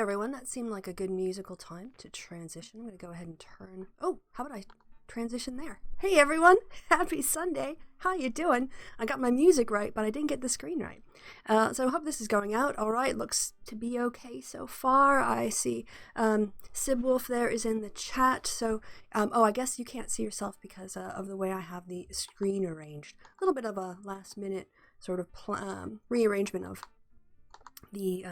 everyone. That seemed like a good musical time to transition. I'm going to go ahead and turn... Oh, how about I transition there? Hey, everyone. Happy Sunday. How you doing? I got my music right, but I didn't get the screen right. So I hope this is going out all right. Looks to be okay so far. I see Sib Wolf there is in the chat. So, I guess you can't see yourself because of the way I have the screen arranged. A little bit of a last-minute sort of rearrangement of the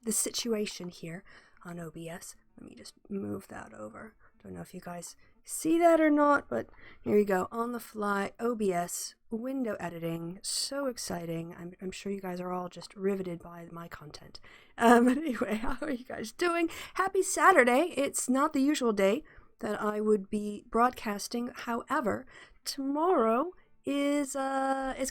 situation here on OBS. Let me just move that over. Don't know if you guys see that or not, but here you go. On the fly, OBS, window editing. So exciting. I'm sure you guys are all just riveted by my content. But anyway, how are you guys doing? Happy Saturday. It's not the usual day that I would be broadcasting. However, tomorrow is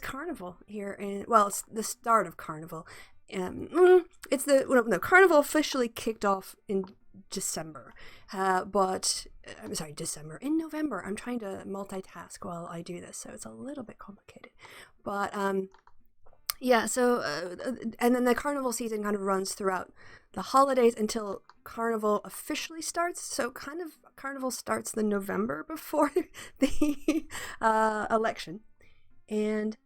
Carnival here it's the start of Carnival. It's the Carnival officially kicked off in December, December. In November. I'm trying to multitask while I do this, so it's a little bit complicated. But and then the Carnival season kind of runs throughout the holidays until Carnival officially starts. So kind of Carnival starts the November before the election, and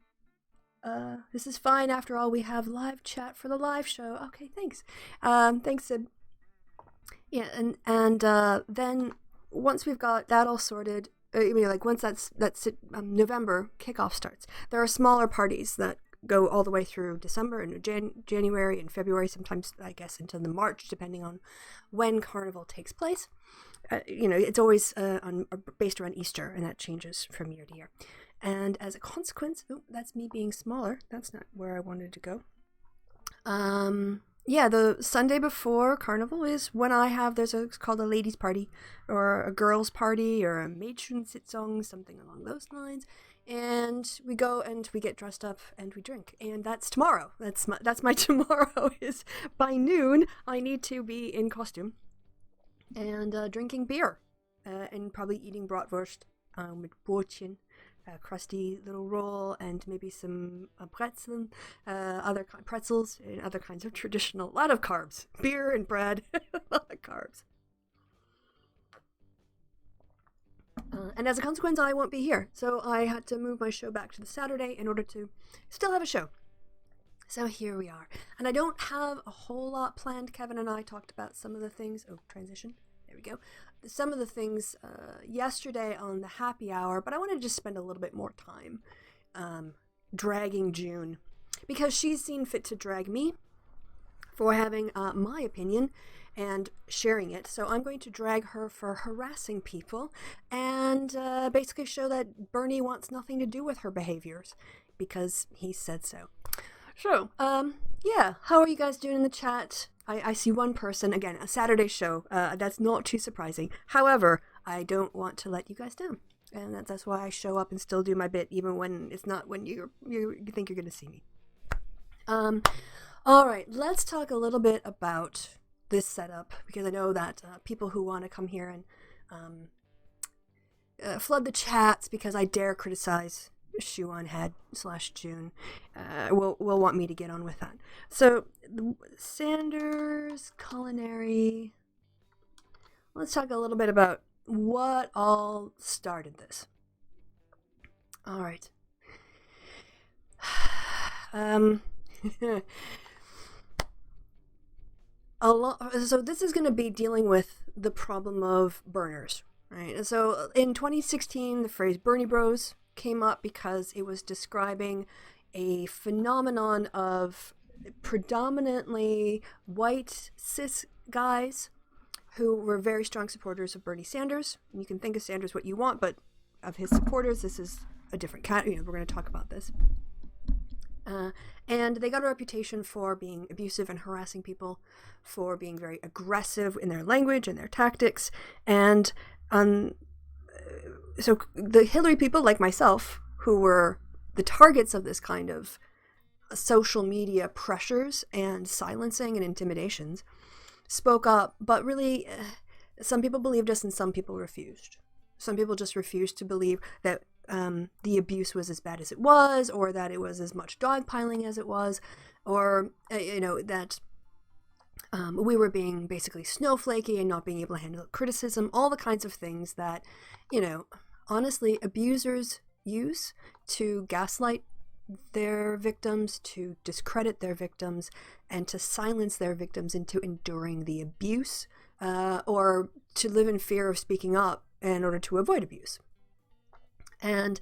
this is fine. After all, we have live chat for the live show. Okay, thanks. Thanks, Sid. Yeah, and then once we've got that all sorted, once that's November kickoff starts, there are smaller parties that go all the way through December and January and February, sometimes I guess into the March, depending on when Carnival takes place. It's always based around Easter, and that changes from year to year. And as a consequence, that's me being smaller. That's not where I wanted to go. The Sunday before Carnival is when it's called a ladies' party, or a girls' party, or a matron sitzung, something along those lines. And we go and we get dressed up and we drink. And that's tomorrow. That's my tomorrow is by noon. I need to be in costume and drinking beer and probably eating bratwurst with Brötchen. A crusty little roll, and maybe some pretzels and other kinds of traditional, a lot of carbs, beer and bread, a lot of carbs. And as a consequence, I won't be here, so I had to move my show back to the Saturday in order to still have a show. So here we are, and I don't have a whole lot planned. Kevin and I talked about some of the things. Transition. There we go. Some of the things yesterday on the happy hour, but I wanted to just spend a little bit more time dragging June, because she's seen fit to drag me for having my opinion and sharing it. So I'm going to drag her for harassing people and basically show that Burnie wants nothing to do with her behaviors because he said so. So, how are you guys doing in the chat? I see one person, again, a Saturday show. That's not too surprising. However, I don't want to let you guys down. And that's why I show up and still do my bit, even when it's not when you think you're going to see me. All right, let's talk a little bit about this setup, because I know that people who want to come here and flood the chats because I dare criticize Shoe0nhead / June will want me to get on with that. So Sanders Culinary, let's talk a little bit about what all started this. All right. So this is going to be dealing with the problem of burners, right? So in 2016, the phrase Burnie Bros came up because it was describing a phenomenon of predominantly white cis guys who were very strong supporters of Bernie Sanders. And you can think of Sanders what you want, but of his supporters, this is a different we're going to talk about this. And they got a reputation for being abusive and harassing people, for being very aggressive in their language and their tactics, and so the Hillary people like myself, who were the targets of this kind of social media pressures and silencing and intimidations, spoke up, but really some people believed us and some people refused. Some people just refused to believe that the abuse was as bad as it was, or that it was as much dogpiling as it was, or that We were being basically snowflakey and not being able to handle criticism, all the kinds of things that, honestly, abusers use to gaslight their victims, to discredit their victims, and to silence their victims into enduring the abuse, or to live in fear of speaking up in order to avoid abuse. And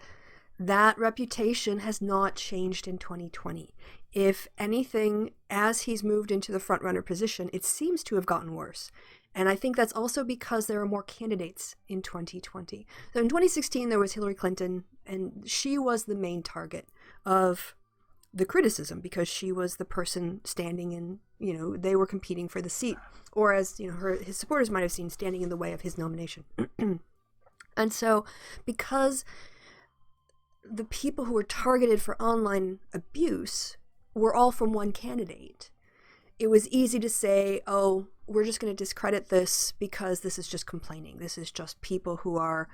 that reputation has not changed in 2020. If anything, as he's moved into the frontrunner position, it seems to have gotten worse. And I think that's also because there are more candidates in 2020. So in 2016, there was Hillary Clinton, and she was the main target of the criticism because she was the person standing in, they were competing for the seat. Or as, his supporters might have seen, standing in the way of his nomination. And so because the people who were targeted for online abuse were all from one candidate, it was easy to say, oh, we're just going to discredit this because this is just complaining. This is just people who are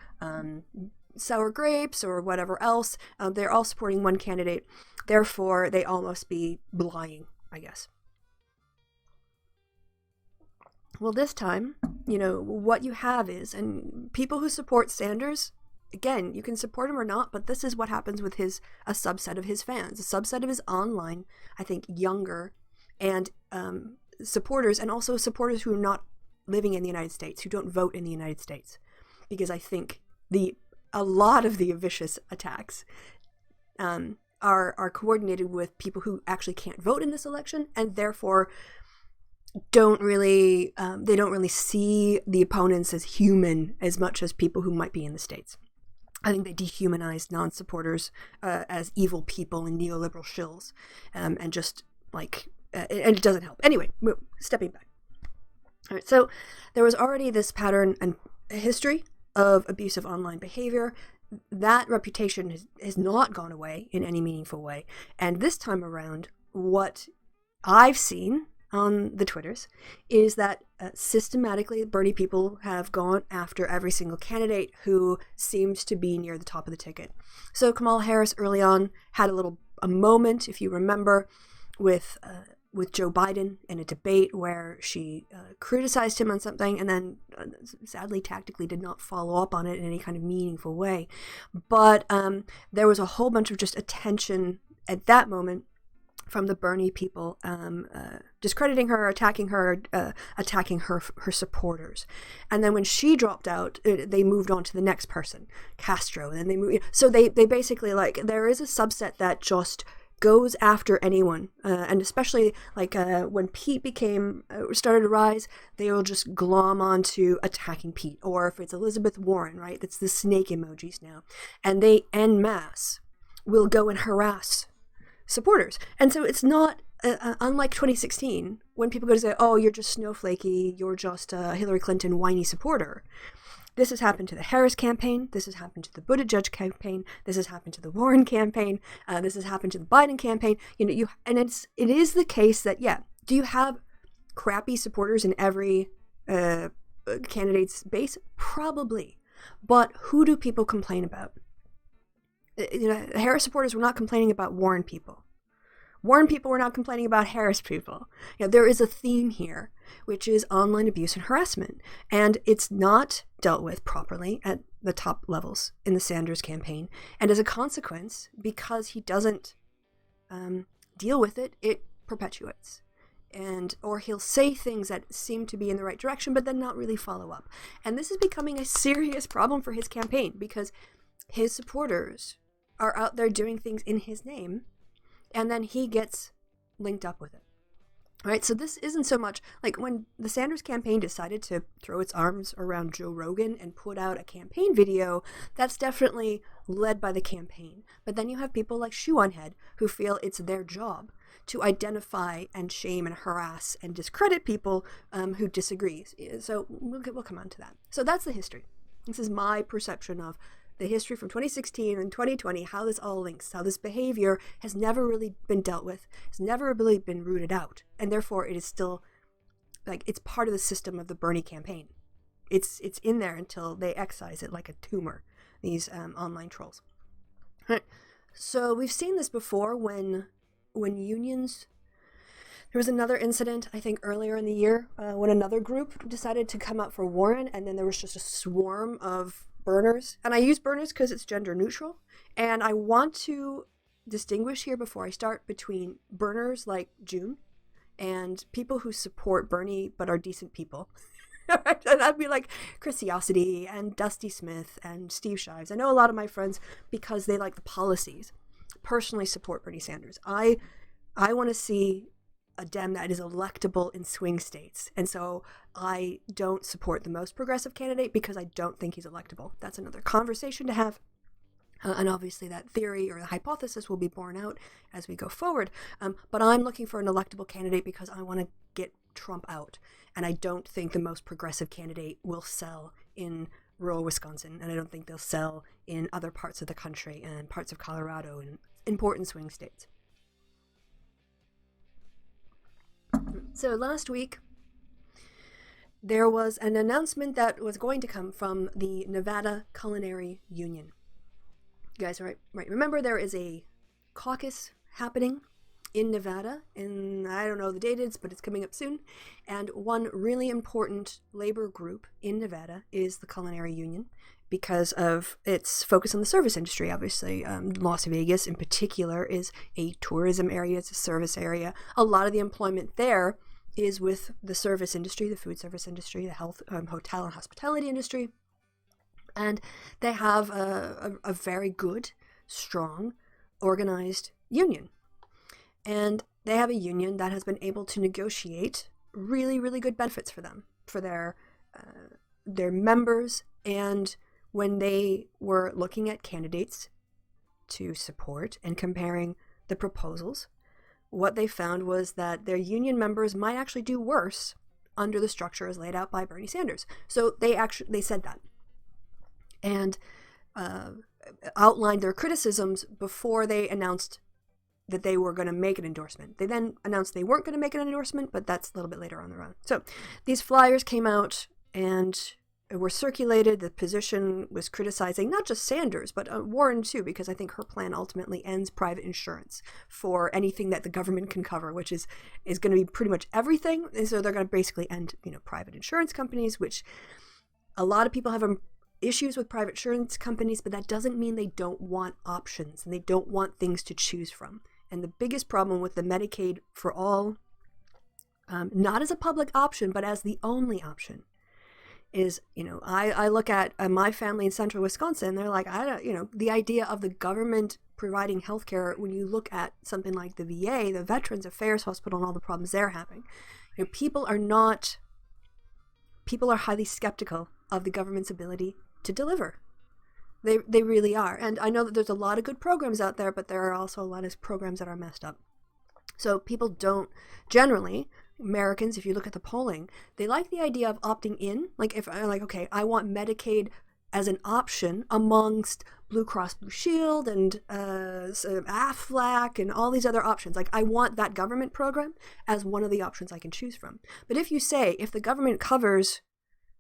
sour grapes or whatever else. They're all supporting one candidate. Therefore, they all must be lying, I guess. Well, this time, what you have is, and people who support Sanders, again, you can support him or not, but this is what happens with a subset of his fans, a subset of his online, I think, younger and supporters, and also supporters who are not living in the United States, who don't vote in the United States. Because I think a lot of the vicious attacks are coordinated with people who actually can't vote in this election, and therefore don't really see the opponents as human as much as people who might be in the States. I think they dehumanize non-supporters as evil people and neoliberal shills, and just and it doesn't help. Anyway, stepping back. All right, so there was already this pattern and history of abusive online behavior. That reputation has not gone away in any meaningful way. And this time around, what I've seen on the Twitters is that systematically Bernie people have gone after every single candidate who seems to be near the top of the ticket. So Kamala Harris early on had a moment, if you remember, with Joe Biden in a debate where she criticized him on something and then sadly tactically did not follow up on it in any kind of meaningful way. But there was a whole bunch of just attention at that moment from the Bernie people, discrediting her, attacking her supporters. And then when she dropped out, they moved on to the next person, Castro. And then they moved. So they basically, there is a subset that just goes after anyone. And especially when Pete started to rise, they will just glom onto attacking Pete. Or if it's Elizabeth Warren, right? That's the snake emojis now. And they en masse will go and harass supporters. And so it's not unlike 2016 when people go to say, oh, you're just snowflakey, you're just a Hillary Clinton whiny supporter. This has happened to the Harris campaign, this has happened to the Buttigieg campaign, this has happened to the Warren campaign, this has happened to the Biden campaign. It is the case that, do you have crappy supporters in every candidate's base? Probably. But who do people complain about? The Harris supporters were not complaining about Warren people. Warren people were not complaining about Harris people. There is a theme here, which is online abuse and harassment. And it's not dealt with properly at the top levels in the Sanders campaign. And as a consequence, because he doesn't deal with it, it perpetuates. Or he'll say things that seem to be in the right direction, but then not really follow up. And this is becoming a serious problem for his campaign because his supporters are out there doing things in his name, and then he gets linked up with it. Right? So this isn't so much when the Sanders campaign decided to throw its arms around Joe Rogan and put out a campaign video, that's definitely led by the campaign. But then you have people like Shoe0nhead who feel it's their job to identify and shame and harass and discredit people who disagree. So we'll come on to that. So that's the history. This is my perception of the history from 2016 and 2020, how this all links, how this behavior has never really been dealt with, has never really been rooted out, and therefore it is still, it's part of the system of the Bernie campaign. It's in there until they excise it like a tumor, these online trolls. Right. So we've seen this before when unions There was another incident, I think, earlier in the year when another group decided to come out for Warren, and then there was just a swarm of burners. And I use burners because it's gender neutral. And I want to distinguish here before I start between burners like June and people who support Burnie but are decent people. And I'd be like Chrisiosity and Dusty Smith and Steve Shives. I know a lot of my friends, because they like the policies, personally support Bernie Sanders. I want to see a Dem that is electable in swing states. And so I don't support the most progressive candidate because I don't think he's electable. That's another conversation to have. And obviously that theory or the hypothesis will be borne out as we go forward. But I'm looking for an electable candidate because I want to get Trump out. And I don't think the most progressive candidate will sell in rural Wisconsin. And I don't think they'll sell in other parts of the country and parts of Colorado and important swing states. So last week, there was an announcement that was going to come from the Nevada Culinary Union. You guys might remember there is a caucus happening in Nevada, and I don't know the date is, but it's coming up soon. And one really important labor group in Nevada is the Culinary Union because of its focus on the service industry. Obviously, Las Vegas in particular is a tourism area, it's a service area. A lot of the employment there is with the service industry, the food service industry, the health, hotel and hospitality industry. And they have a very good, strong, organized union. And they have a union that has been able to negotiate really, really good benefits for them, for their members. And when they were looking at candidates to support and comparing the proposals, what they found was that their union members might actually do worse under the structure as laid out by Bernie Sanders. So they said that and outlined their criticisms before they announced that they were going to make an endorsement. They then announced they weren't going to make an endorsement, but that's a little bit later on the road. So these flyers came out and were circulated. The position was criticizing not just Sanders, but Warren too, because I think her plan ultimately ends private insurance for anything that the government can cover, which is going to be pretty much everything. And so they're going to basically end, private insurance companies, which a lot of people have issues with private insurance companies, but that doesn't mean they don't want options and they don't want things to choose from. And the biggest problem with the Medicaid for all, not as a public option, but as the only option, is, I look at my family in central Wisconsin, they're like, the idea of the government providing healthcare, when you look at something like the VA, the Veterans Affairs Hospital, and all the problems they're having, people are highly skeptical of the government's ability to deliver. They really are. And I know that there's a lot of good programs out there, but there are also a lot of programs that are messed up. So people don't, generally, Americans, if you look at the polling, they like the idea of opting in. Like if I'm like, okay, I want Medicaid as an option amongst Blue Cross Blue Shield and Aflac and all these other options. Like I want that government program as one of the options I can choose from. But if the government covers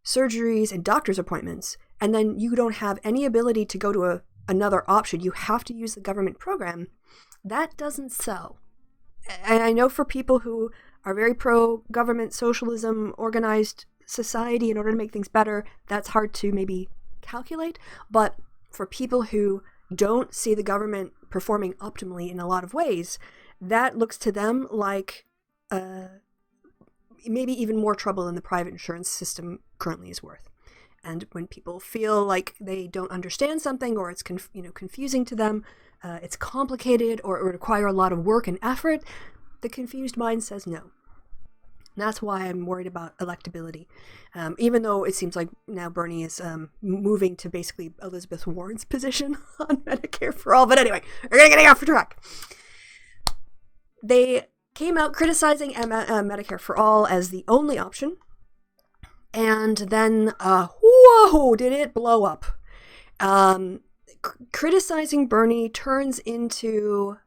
surgeries and doctor's appointments, and then you don't have any ability to go to another option, you have to use the government program, that doesn't sell. And I know for people who are very pro-government, socialism, organized society in order to make things better, that's hard to maybe calculate. But for people who don't see the government performing optimally in a lot of ways, that looks to them like maybe even more trouble than the private insurance system currently is worth. And when people feel like they don't understand something, or it's confusing to them, it's complicated, or it would require a lot of work and effort, the confused mind says no. And that's why I'm worried about electability. Even though it seems like now Bernie is moving to basically Elizabeth Warren's position on Medicare for all. But anyway, we're going to get off the track. They came out criticizing Medicare for all as the only option. And then, whoa, did it blow up. Criticizing Bernie turns into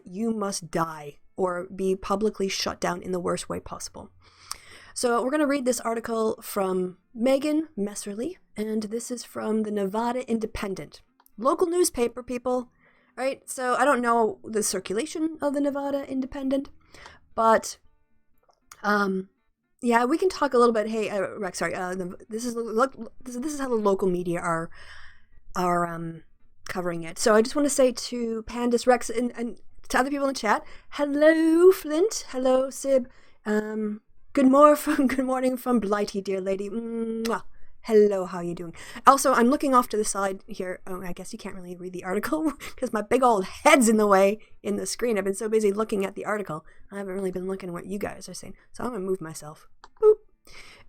you must die or be publicly shut down in the worst way possible. So we're going to read this article from Megan Messerly, and this is from the Nevada Independent. Local newspaper, people, right? So I don't know the circulation of the Nevada Independent, but Yeah, we can talk a little bit. Hey, Rex, sorry. This is how the local media are covering it. So I just want to say to Pandas, Rex, and to other people in the chat, hello, Flint. Hello, Sib. Good morning from Blighty, dear lady. Mwah. Hello, how are you doing? Also, I'm looking off to the side here. Oh, I guess you can't really read the article because my big old head's in the way in the screen. I've been so busy looking at the article, I haven't really been looking at what you guys are saying. So I'm going to move myself. Boop.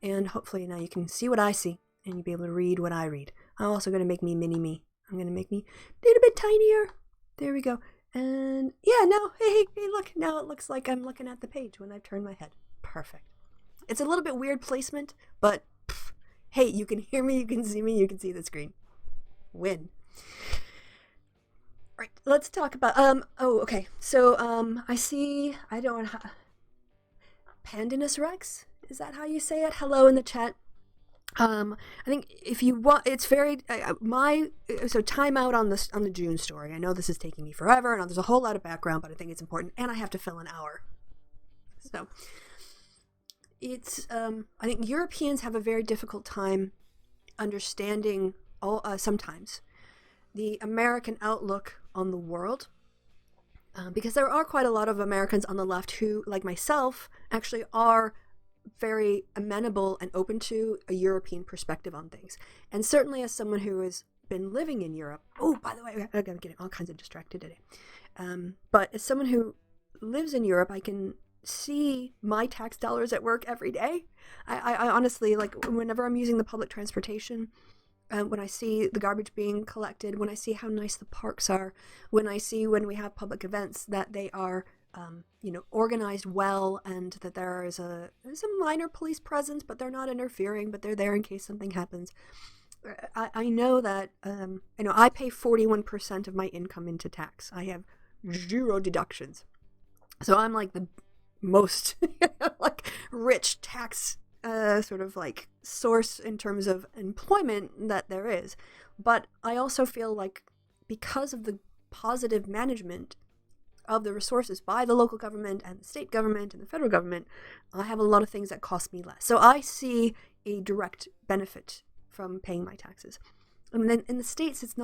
And hopefully now you can see what I see and you'll be able to read what I read. I'm also going to make me mini-me. I'm going to make me a little bit tinier. There we go. And yeah, now, hey, look. Now it looks like I'm looking at the page when I turn my head. Perfect. It's a little bit weird placement, but hey, you can hear me, you can see me, you can see the screen. Win. Right, let's talk about, okay. So, I don't know, Pandinus Rex? Is that how you say it? Hello in the chat. I think if you want, it's very, so time out on the June story. I know this is taking me forever, and there's a whole lot of background, but I think it's important, and I have to fill an hour. So, it's I think Europeans have a very difficult time understanding sometimes the American outlook on the world, because there are quite a lot of Americans on the left who, like myself, actually are very amenable and open to a European perspective on things. And certainly as someone who has been living in Europe, oh, by the way, I'm getting all kinds of distracted today, but as someone who lives in Europe, I can see my tax dollars at work every day. I honestly, like, whenever I'm using the public transportation, when I see the garbage being collected, when I see how nice the parks are, when we have public events, that they are organized well, and that there's a minor police presence, but they're not interfering, but they're there in case something happens. I know that I pay 41% of my income into tax. I have 0 deductions. So I'm like the most like rich tax sort of like source in terms of employment that there is. But I also feel like because of the positive management of the resources by the local government and the state government and the federal government, I have a lot of things that cost me less. So I see a direct benefit from paying my taxes. And then in the States, it's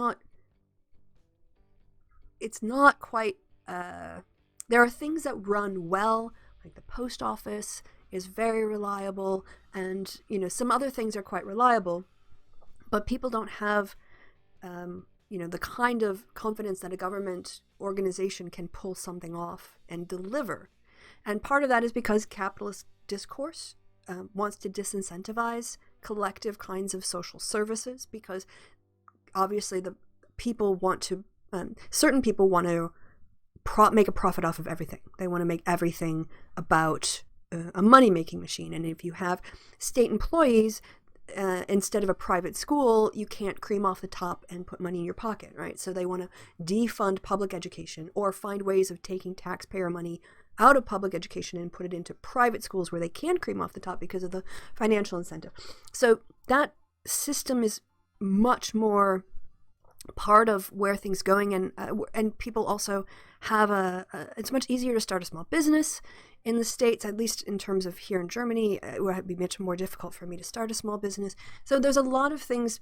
not quite, there are things that run well, like the post office is very reliable, and some other things are quite reliable, but people don't have the kind of confidence that a government organization can pull something off and deliver. And part of that is because capitalist discourse wants to disincentivize collective kinds of social services, because obviously the people want to, certain people want to make a profit off of everything. They want to make everything about a money-making machine. And if you have state employees, instead of a private school, you can't cream off the top and put money in your pocket, right? So they want to defund public education, or find ways of taking taxpayer money out of public education and put it into private schools where they can cream off the top because of the financial incentive. So that system is much more part of where things going, and people also have it's much easier to start a small business in the States, at least in terms of here in Germany. It would be much more difficult for me to start a small business. So there's a lot of things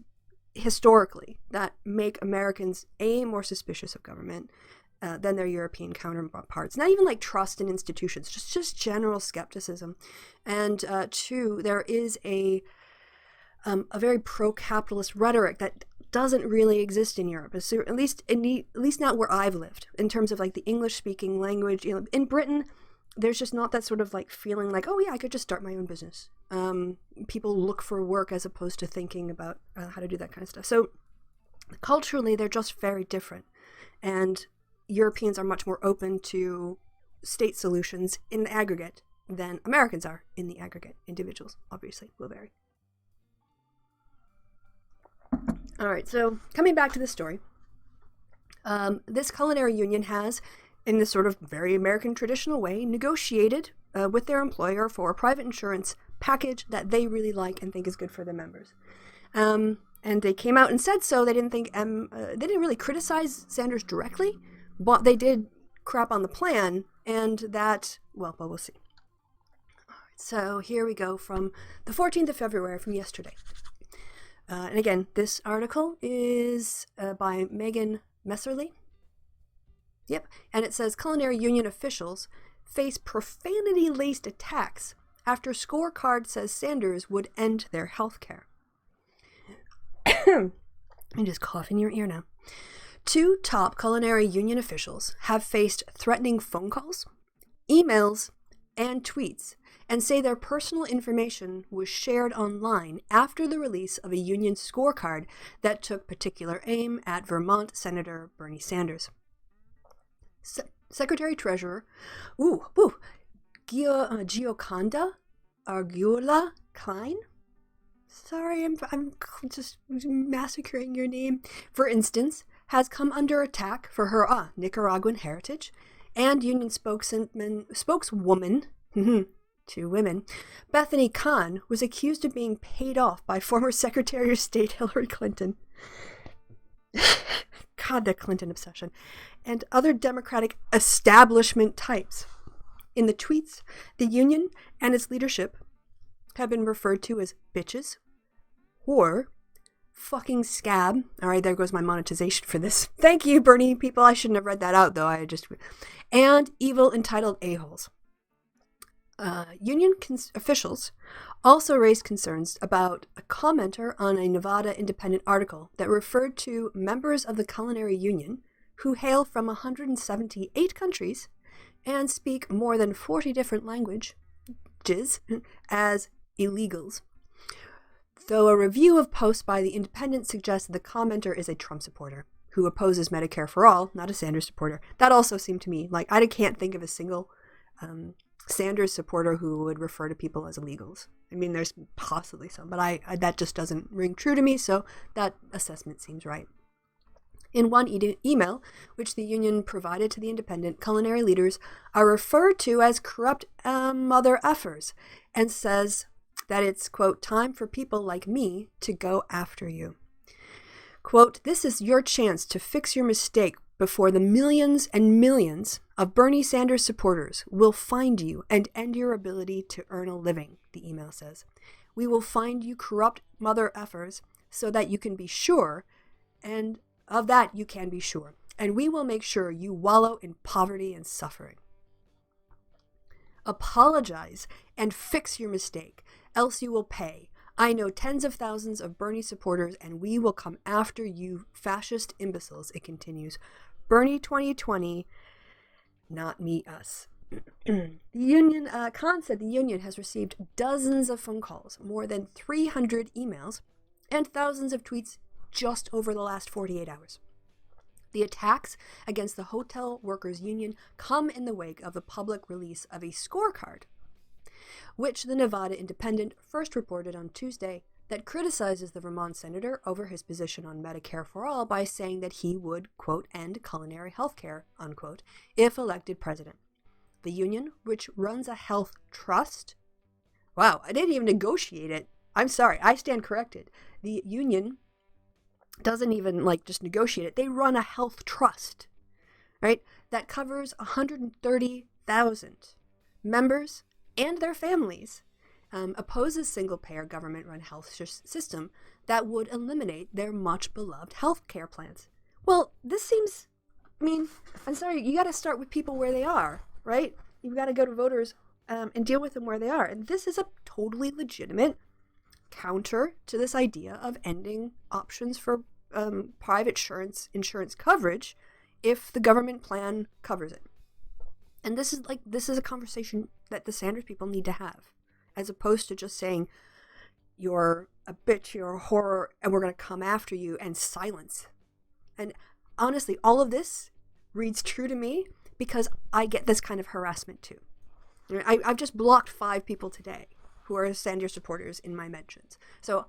historically that make Americans more suspicious of government than their European counterparts. Not even like trust in institutions, just general skepticism. And two, there is a very pro-capitalist rhetoric that doesn't really exist in Europe, so at least not where I've lived, in terms of like the English-speaking language. In Britain, there's just not that sort of like feeling like, oh yeah, I could just start my own business. People look for work as opposed to thinking about how to do that kind of stuff. So culturally, they're just very different, and Europeans are much more open to state solutions in the aggregate than Americans are in the aggregate. Individuals, obviously, will vary. All right, so coming back to the story, this Culinary Union has, in this sort of very American traditional way, negotiated with their employer for a private insurance package that they really like and think is good for their members. And they came out and said so. They didn't think they didn't really criticize Sanders directly, but they did crap on the plan, and that, well, we'll see. So here we go from the 14th of February, from yesterday. And again, this article is by Megan Messerly. Yep. And it says Culinary Union officials face profanity-laced attacks after scorecard says Sanders would end their health care. I'm just coughing in your ear now. 2 top Culinary Union officials have faced threatening phone calls, emails, and tweets, and say their personal information was shared online after the release of a union scorecard that took particular aim at Vermont Senator Bernie Sanders. Secretary-Treasurer Gioconda Argula Klein? Sorry, I'm just massacring your name. For instance, has come under attack for her Nicaraguan heritage, and union spokeswoman 2 women, Bethany Kahn, was accused of being paid off by former Secretary of State Hillary Clinton. God, that Clinton obsession. And other Democratic establishment types. In the tweets, the union and its leadership have been referred to as bitches, whore, fucking scab. All right, there goes my monetization for this. Thank you, Bernie people. I shouldn't have read that out, though. And evil entitled a-holes. Union officials also raised concerns about a commenter on a Nevada Independent article that referred to members of the Culinary Union who hail from 178 countries and speak more than 40 different languages as illegals. Though a review of posts by the Independent suggests the commenter is a Trump supporter who opposes Medicare for all, not a Sanders supporter. That also seemed to me like I can't think of a single Sanders supporter who would refer to people as illegals. I mean, there's possibly some, but I that just doesn't ring true to me, so that assessment seems right. In one email, which the union provided to the Independent, culinary leaders are referred to as corrupt mother effers, and says that it's, quote, time for people like me to go after you. Quote, this is your chance to fix your mistake before the millions and millions of Bernie Sanders supporters will find you and end your ability to earn a living, the email says. We will find you corrupt mother effers so that you can be sure, and of that you can be sure. And we will make sure you wallow in poverty and suffering. Apologize and fix your mistake, else you will pay. I know tens of thousands of Bernie supporters, and we will come after you fascist imbeciles, it continues. Bernie 2020, not me, us. The union, Khan said the union has received dozens of phone calls, more than 300 emails, and thousands of tweets just over the last 48 hours. The attacks against the Hotel Workers Union come in the wake of the public release of a scorecard, which the Nevada Independent first reported on Tuesday, that criticizes the Vermont senator over his position on Medicare for all by saying that he would, quote, end culinary health care, unquote, if elected president. The union, which runs a health trust, wow, I didn't even negotiate it. I'm sorry, I stand corrected. The union doesn't even just negotiate it. They run a health trust, right? That covers 130,000 members and their families. Opposes single-payer government-run health system that would eliminate their much-beloved health care plans. Well, this seems, I'm sorry, you got to start with people where they are, right? You've got to go to voters and deal with them where they are. And this is a totally legitimate counter to this idea of ending options for private insurance coverage if the government plan covers it. And this is a conversation that the Sanders people need to have, as opposed to just saying, you're a bitch, you're a whore, and we're going to come after you, and silence. And honestly, all of this reads true to me because I get this kind of harassment too. I've just blocked 5 people today who are Sanders supporters in my mentions. So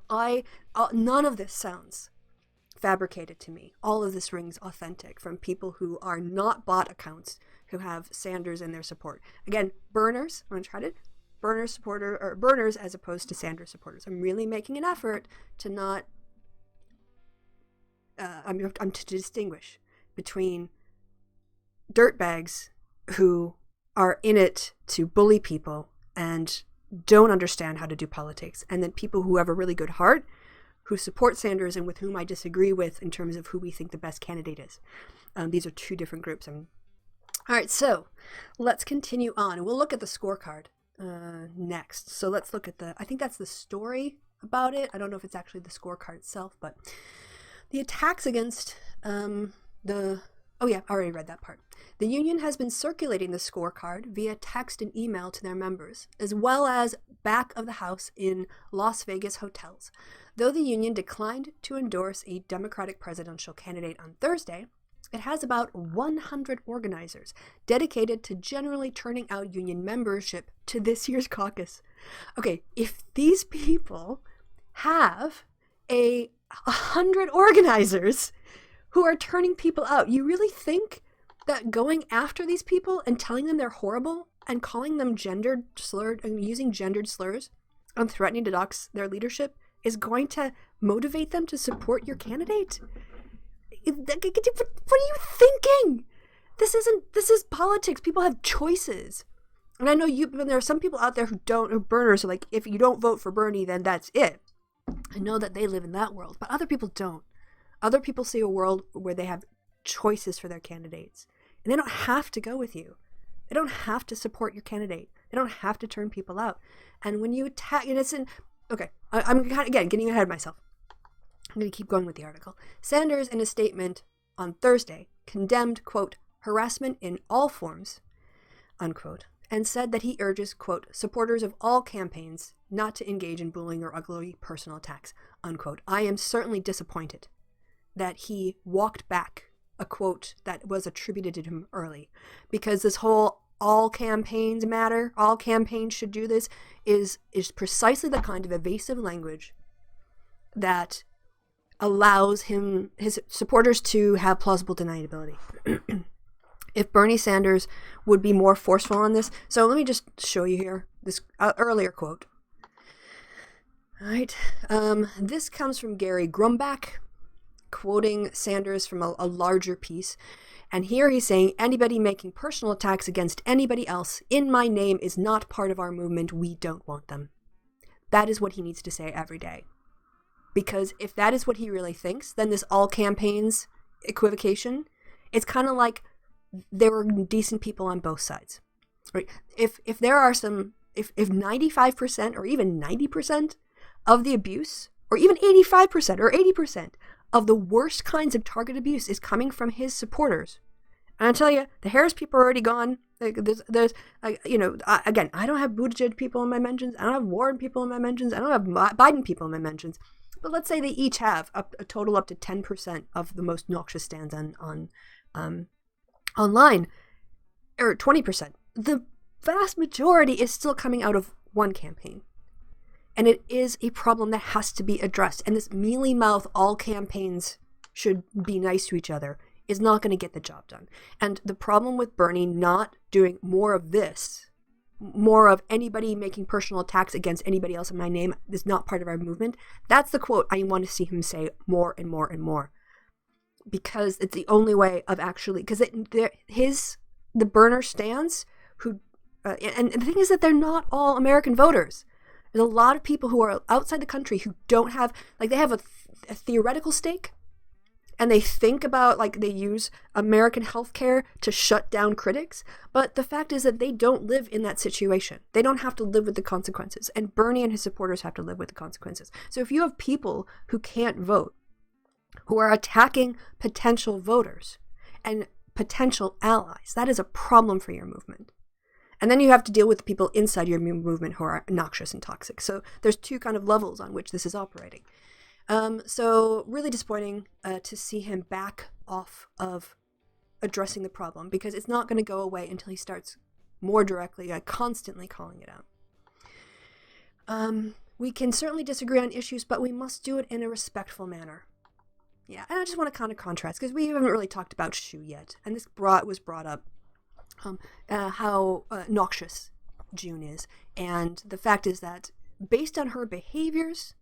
none of this sounds fabricated to me. All of this rings authentic from people who are not bot accounts who have Sanders in their support. Again, burners, I'm uncharted, Burners supporter or burners as opposed to Sanders supporters. I'm really making an effort to not. I'm to distinguish between dirtbags who are in it to bully people and don't understand how to do politics, and then people who have a really good heart, who support Sanders and with whom I disagree with in terms of who we think the best candidate is. These are two different groups. All right, so let's continue on. We'll look at the scorecard next. So let's look at I think that's the story about it. I don't know if it's actually the scorecard itself, but the attacks against oh yeah, I already read that part. The union has been circulating the scorecard via text and email to their members, as well as back of the house in Las Vegas hotels. Though the union declined to endorse a Democratic presidential candidate on Thursday, it has about 100 organizers dedicated to generally turning out union membership to this year's caucus. Okay, if these people have 100 organizers who are turning people out, you really think that going after these people and telling them they're horrible and calling them gendered slurred and using gendered slurs and threatening to dox their leadership is going to motivate them to support your candidate? What are you thinking? This is politics. People have choices. And I know there are some people out there who burners are like, if you don't vote for Bernie, then that's it. I know that they live in that world, but other people don't. Other people see a world where they have choices for their candidates. And they don't have to go with you. They don't have to support your candidate. They don't have to turn people out. And when you attack, and it's okay, I'm kind of, again, getting ahead of myself. I'm going to keep going with the article. Sanders, in a statement on Thursday, condemned, quote, harassment in all forms, unquote, and said that he urges, quote, supporters of all campaigns not to engage in bullying or ugly personal attacks, unquote. I am certainly disappointed that he walked back a quote that was attributed to him early, because this whole all campaigns matter, all campaigns should do this is precisely the kind of evasive language that allows his supporters to have plausible deniability. If Bernie Sanders would be more forceful on this. So let me just show you here this earlier quote. All right. This comes from Gary Grumback, quoting Sanders from a larger piece. And here he's saying, anybody making personal attacks against anybody else in my name is not part of our movement. We don't want them. That is what he needs to say every day. Because if that is what he really thinks, then this all campaigns equivocation, it's kind of like there were decent people on both sides. Right? If there are if 95% or even 90% of the abuse, or even 85% or 80% of the worst kinds of target abuse is coming from his supporters, and I tell you, the Harris people are already gone. There's again, I don't have Buttigieg people in my mentions. I don't have Warren people in my mentions. I don't have Biden people in my mentions. But let's say they each have a total up to 10% of the most noxious stands on online, or 20%. The vast majority is still coming out of one campaign. And it is a problem that has to be addressed. And this mealy mouth, all campaigns should be nice to each other, is not going to get the job done. And the problem with Bernie not doing more of this, more of anybody making personal attacks against anybody else in my name is not part of our movement. That's the quote I want to see him say more and more and more. Because it's the only way of actually, because the burner stands who, and the thing is that they're not all American voters. There's a lot of people who are outside the country who don't have, like, they have a theoretical stake, and they think about, like, they use American healthcare to shut down critics. But the fact is that they don't live in that situation. They don't have to live with the consequences. And Bernie and his supporters have to live with the consequences. So if you have people who can't vote, who are attacking potential voters and potential allies, that is a problem for your movement. And then you have to deal with the people inside your movement who are noxious and toxic. So there's two kind of levels on which this is operating. So really disappointing to see him back off of addressing the problem, because it's not going to go away until he starts more directly, constantly calling it out. We can certainly disagree on issues, but we must do it in a respectful manner. Yeah, and I just want to kind of contrast, because we haven't really talked about Shoe yet, and this was brought up, how noxious June is. And the fact is that based on her behaviors,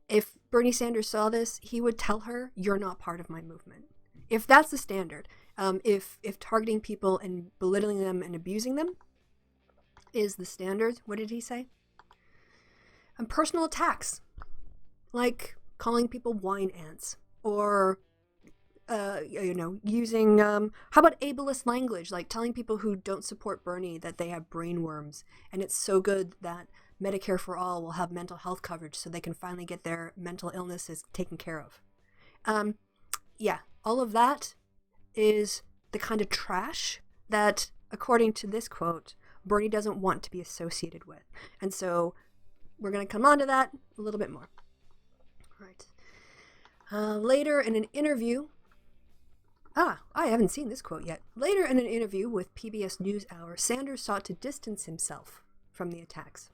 if Bernie Sanders saw this, he would tell her, you're not part of my movement. If that's the standard, if targeting people and belittling them and abusing them is the standard, what did he say? And personal attacks, like calling people wine ants, or using, how about ableist language, like telling people who don't support Bernie that they have brain worms, and it's so good that Medicare for All will have mental health coverage so they can finally get their mental illnesses taken care of. All of that is the kind of trash that, according to this quote, Bernie doesn't want to be associated with. And so we're going to come on to that a little bit more. All right. Later in an interview, I haven't seen this quote yet. Later in an interview with PBS NewsHour, Sanders sought to distance himself from the attacks.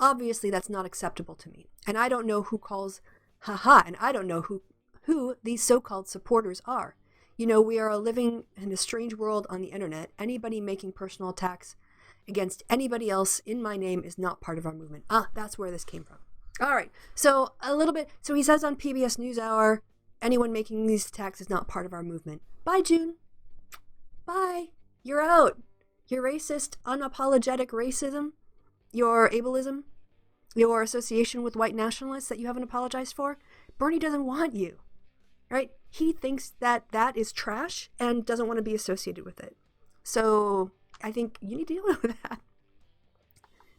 Obviously, that's not acceptable to me. And I don't know who calls and I don't know who these so-called supporters are. We are living in a strange world on the internet. Anybody making personal attacks against anybody else in my name is not part of our movement. That's where this came from. All right. So a little bit. So he says on PBS NewsHour, anyone making these attacks is not part of our movement. Bye, June. Bye. You're out. Your racist, unapologetic racism, your ableism, your association with white nationalists that you haven't apologized for, Bernie doesn't want you. Right? He thinks that that is trash and doesn't want to be associated with it. So I think you need to deal with that.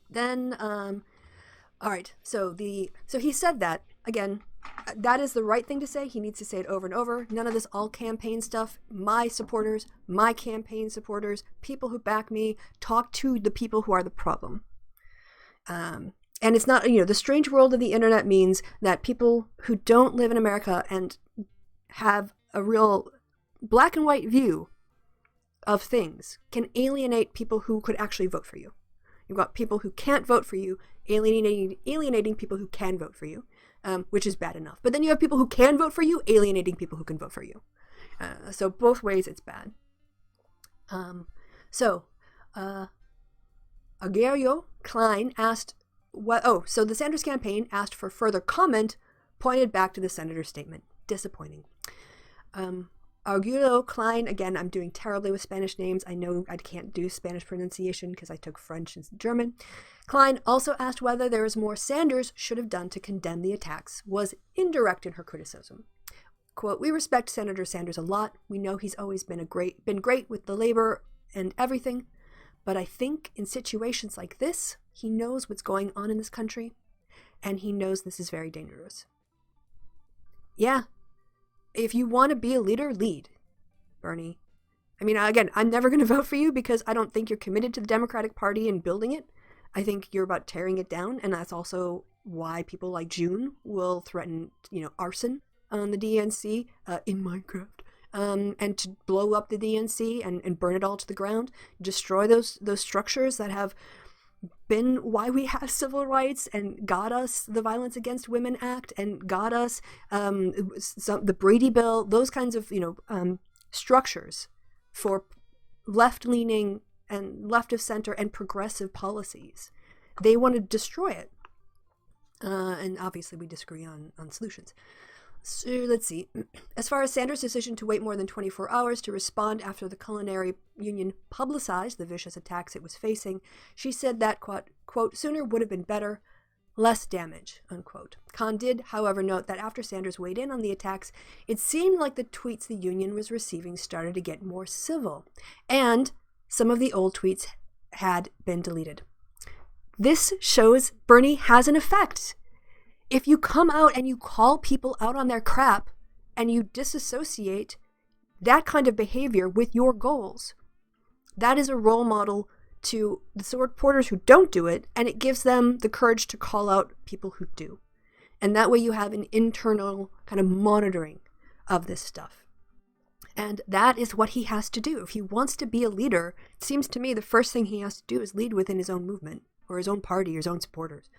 Then, all right. So he said that again. That is the right thing to say. He needs to say it over and over. None of this all campaign stuff. My supporters, my campaign supporters, people who back me, talk to the people who are the problem. And it's not, the strange world of the internet means that people who don't live in America and have a real black and white view of things can alienate people who could actually vote for you. You've got people who can't vote for you, alienating people who can vote for you, which is bad enough. But then you have people who can vote for you, alienating people who can vote for you. So both ways it's bad. Aguayo Klein asked, so the Sanders campaign asked for further comment, pointed back to the senator's statement. Disappointing. Aguayo Klein, again, I'm doing terribly with Spanish names. I know I can't do Spanish pronunciation because I took French and German. Klein also asked whether there was more Sanders should have done to condemn the attacks, was indirect in her criticism. Quote, "We respect Senator Sanders a lot. We know he's always been great with the labor and everything. But I think in situations like this, he knows what's going on in this country, and he knows this is very dangerous." Yeah. If you want to be a leader, lead, Bernie. I mean, again, I'm never going to vote for you because I don't think you're committed to the Democratic Party and building it. I think you're about tearing it down, and that's also why people like June will threaten, arson on the DNC in Minecraft, and to blow up the DNC and burn it all to the ground, destroy those structures that have been why we have civil rights and got us the Violence Against Women Act and got us the Brady Bill, those kinds of structures for left-leaning and left of center and progressive policies. They want to destroy it, and obviously we disagree on solutions. So let's see. As far as Sanders' decision to wait more than 24 hours to respond after the Culinary Union publicized the vicious attacks it was facing, she said that, quote, "sooner would have been better, less damage," unquote. Khan did, however, note that after Sanders weighed in on the attacks, it seemed like the tweets the union was receiving started to get more civil, and some of the old tweets had been deleted. This shows Bernie has an effect. If you come out and you call people out on their crap and you disassociate that kind of behavior with your goals, that is a role model to the supporters who don't do it, and it gives them the courage to call out people who do. And that way you have an internal kind of monitoring of this stuff. And that is what he has to do. If he wants to be a leader, it seems to me the first thing he has to do is lead within his own movement or his own party or his own supporters.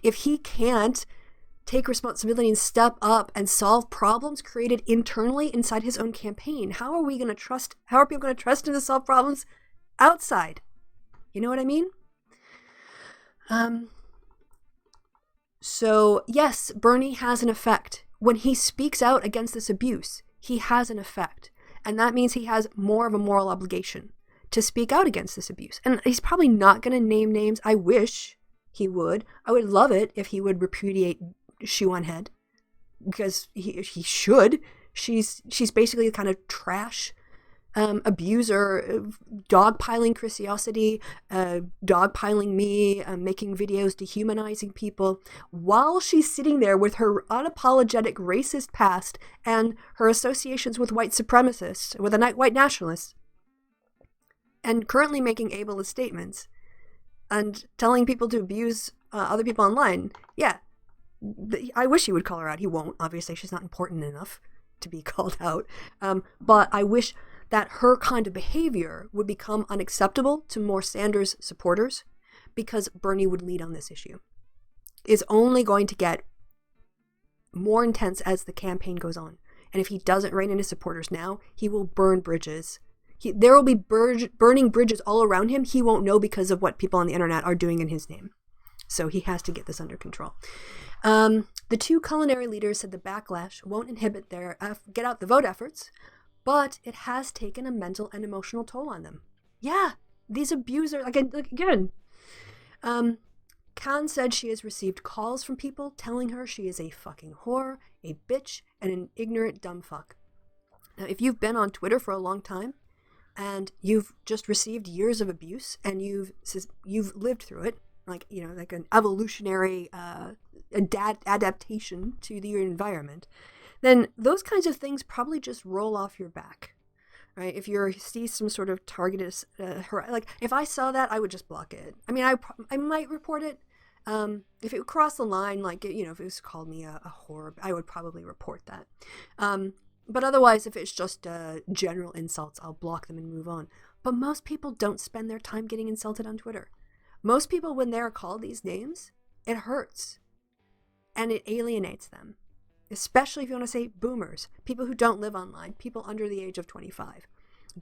If he can't take responsibility and step up and solve problems created internally inside his own campaign, how are people going to trust him to solve problems outside? You know what I mean? So yes, Bernie has an effect. When he speaks out against this abuse, he has an effect. And that means he has more of a moral obligation to speak out against this abuse. And he's probably not going to name names. I wish he would. I would love it if he would repudiate Shoe0nhead, because he should. She's basically the kind of trash abuser, dogpiling Chrisiosity, dogpiling me, making videos dehumanizing people, while she's sitting there with her unapologetic racist past and her associations with white supremacists, with a white nationalist, and currently making ableist statements and telling people to abuse other people online. Yeah, I wish he would call her out. He won't. Obviously, she's not important enough to be called out. But I wish that her kind of behavior would become unacceptable to more Sanders supporters, because Burnie would lead on this issue. It's only going to get more intense as the campaign goes on. And if he doesn't rein in his supporters now, he will burn bridges. There will be burning bridges all around him. He won't know because of what people on the internet are doing in his name. So he has to get this under control. The two culinary leaders said the backlash won't inhibit their get out the vote efforts, but it has taken a mental and emotional toll on them. Yeah, these abusers, again. Khan said she has received calls from people telling her she is a fucking whore, a bitch, and an ignorant dumb fuck. Now, if you've been on Twitter for a long time, and you've just received years of abuse, and you've lived through it, like an evolutionary adaptation to your environment, then those kinds of things probably just roll off your back, right? If you see some sort of targeted, if I saw that, I would just block it. I mean, I might report it. If it crossed the line, if it was called me a whore, I would probably report that. But otherwise, if it's just general insults, I'll block them and move on. But most people don't spend their time getting insulted on Twitter. Most people, when they're called these names, it hurts. And it alienates them. Especially if you want to say boomers, people who don't live online, people under the age of 25,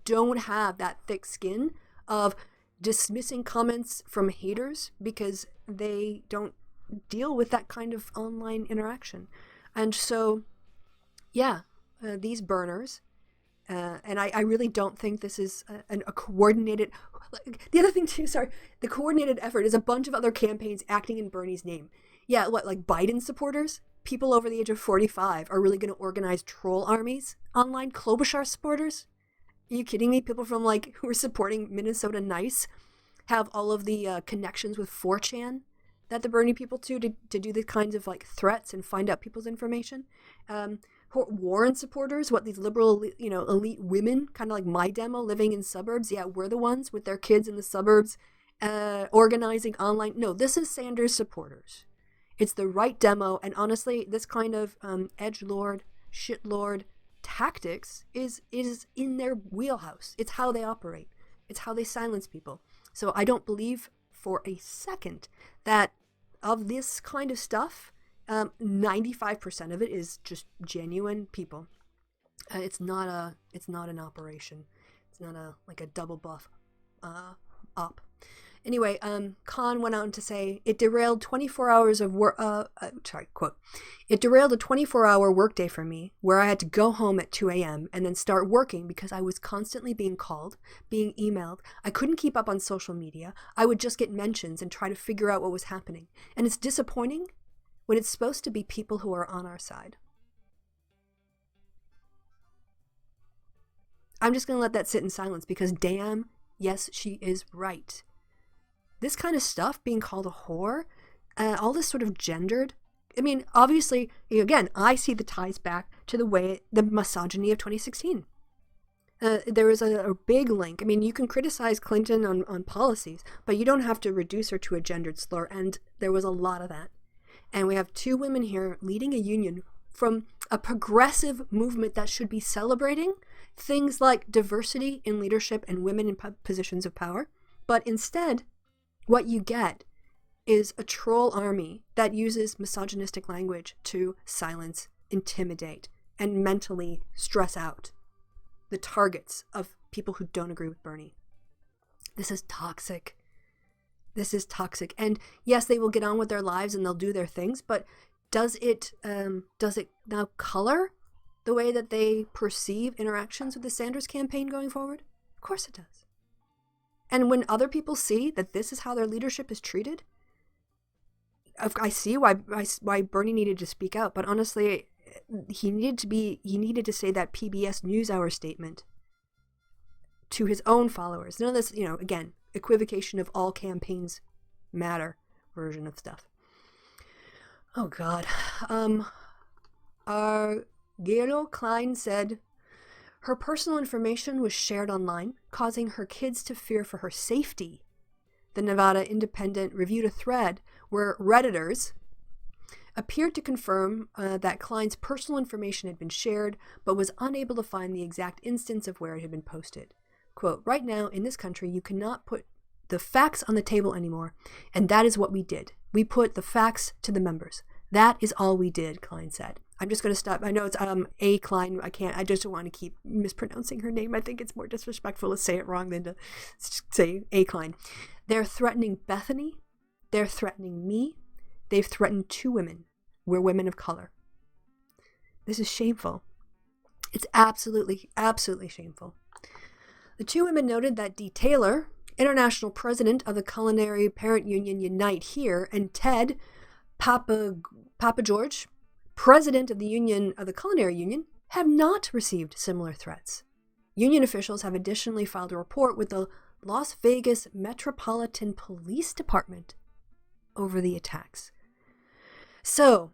don't have that thick skin of dismissing comments from haters because they don't deal with that kind of online interaction. And so, yeah, these burners, and I really don't think this is a coordinated, the other thing too, the coordinated effort is a bunch of other campaigns acting in Bernie's name. Yeah, like Biden supporters? People over the age of 45 are really going to organize troll armies online? Klobuchar supporters? Are you kidding me? People from who are supporting Minnesota Nice have all of the connections with 4chan that the Bernie people do to do the kinds of threats and find out people's information. Warren supporters, these liberal, elite women, kind of like my demo, living in suburbs. Yeah, we're the ones with their kids in the suburbs organizing online. No, this is Sanders supporters. It's the right demo, and honestly, this kind of edgelord, shitlord tactics is in their wheelhouse. It's how they operate. It's how they silence people. So I don't believe for a second that of this kind of stuff, 95% of it is just genuine people. It's not an operation. It's not a double buff op. Anyway, Khan went on to say, it derailed 24 hours of work, quote, it derailed a 24-hour workday for me, where I had to go home at 2 a.m. and then start working because I was constantly being called, being emailed. I couldn't keep up on social media. I would just get mentions and try to figure out what was happening. And it's disappointing when it's supposed to be people who are on our side. I'm just going to let that sit in silence because damn, yes, she is right. This kind of stuff, being called a whore, all this sort of gendered, I mean, obviously, again, I see the ties back to the misogyny of 2016. There is a big link. I mean, you can criticize Clinton on policies, but you don't have to reduce her to a gendered slur, and there was a lot of that. And we have two women here leading a union from a progressive movement that should be celebrating things like diversity in leadership and women in positions of power, but instead, what you get is a troll army that uses misogynistic language to silence, intimidate, and mentally stress out the targets of people who don't agree with Bernie. This is toxic. This is toxic. And yes, they will get on with their lives and they'll do their things, but does it now color the way that they perceive interactions with the Sanders campaign going forward? Of course it does. And when other people see that this is how their leadership is treated, I see why Burnie needed to speak out, but honestly, he needed to say that PBS NewsHour statement to his own followers. None of this, again, equivocation of all campaigns matter version of stuff. Oh God. Gelo Klein said her personal information was shared online, causing her kids to fear for her safety. The Nevada Independent reviewed a thread where Redditors appeared to confirm that Klein's personal information had been shared, but was unable to find the exact instance of where it had been posted. Quote, right now, in this country, you cannot put the facts on the table anymore, and that is what we did. We put the facts to the members. That is all we did, Klein said. I'm just going to stop. I know it's A. Klein. I just don't want to keep mispronouncing her name. I think it's more disrespectful to say it wrong than to say A. Klein. They're threatening Bethany. They're threatening me. They've threatened 2 women. We're women of color. This is shameful. It's absolutely, absolutely shameful. The 2 women noted that Dee Taylor, international president of the Culinary Union Unite Here, and Ted Papa George, president of the Culinary Union, have not received similar threats. Union officials have additionally filed a report with the Las Vegas Metropolitan Police Department over the attacks. So,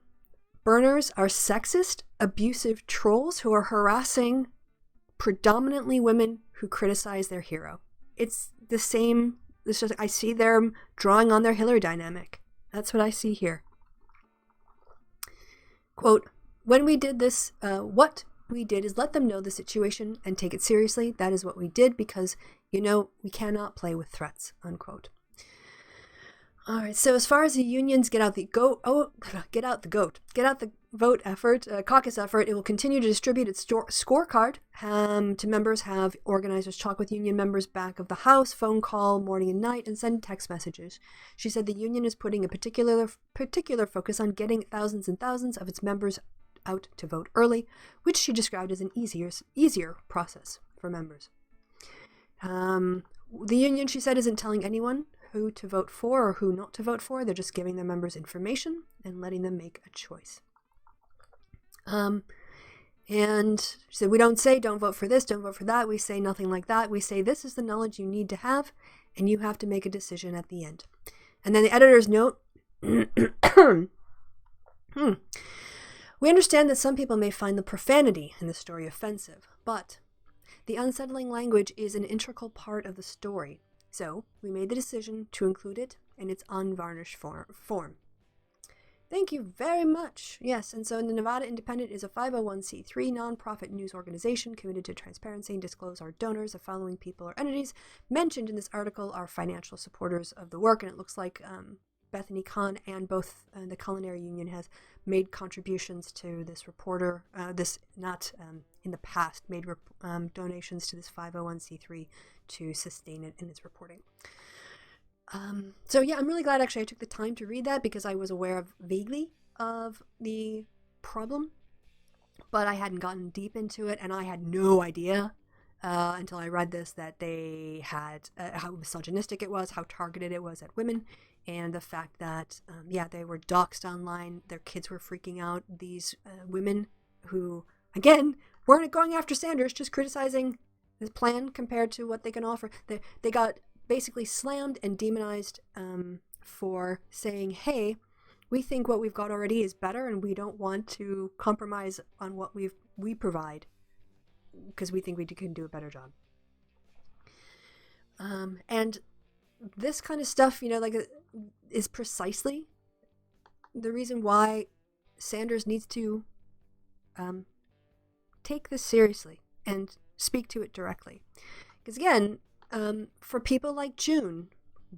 burners are sexist, abusive trolls who are harassing predominantly women who criticize their hero. It's the same. I see them drawing on their Hillary dynamic. That's what I see here. Quote, when we did this, what we did is let them know the situation and take it seriously. That is what we did because, we cannot play with threats, unquote. All right, so as far as the unions get out the vote effort, caucus effort, it will continue to distribute its scorecard to members, have organizers talk with union members back of the house, phone call, morning and night, and send text messages. She said the union is putting a particular focus on getting thousands and thousands of its members out to vote early, which she described as an easier process for members. The union, she said, isn't telling anyone who to vote for or who not to vote for. They're just giving their members information and letting them make a choice. And she said, we don't say don't vote for this, don't vote for that. We say nothing like that. We say this is the knowledge you need to have, and you have to make a decision at the end. And then the editor's note, we understand that some people may find the profanity in the story offensive, but the unsettling language is an integral part of the story. So we made the decision to include it in its unvarnished form. Thank you very much. Yes, and so the Nevada Independent is a 501c3 nonprofit news organization committed to transparency and disclose our donors. The following people or entities mentioned in this article are financial supporters of the work, and it looks like Bethany Kahn and both the Culinary Union has made contributions to this reporter, in the past, made donations to this 501c3 to sustain it in its reporting. So yeah, I'm really glad actually I took the time to read that because I was aware vaguely of the problem, but I hadn't gotten deep into it, and I had no idea until I read this that they had how misogynistic it was, how targeted it was at women, and the fact that they were doxxed online. Their kids were freaking out. These women who, again, weren't going after Sanders, just criticizing his plan compared to what they can offer. They got basically slammed and demonized for saying, hey, we think what we've got already is better and we don't want to compromise on what we provide because we think we can do a better job. And this kind of stuff, is precisely the reason why Sanders needs to take this seriously and speak to it directly. Because again, for people like June,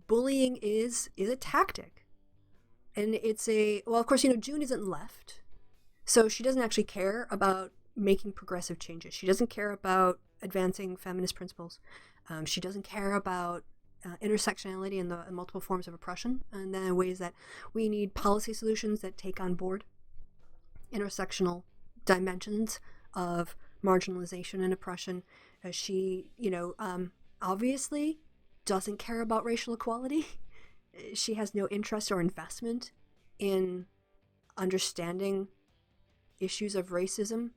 bullying is a tactic. And it's of course, June isn't left. So she doesn't actually care about making progressive changes. She doesn't care about advancing feminist principles. She doesn't care about intersectionality and the multiple forms of oppression, and then ways that we need policy solutions that take on board intersectional dimensions of marginalization and oppression. She, obviously doesn't care about racial equality. She has no interest or investment in understanding issues of racism,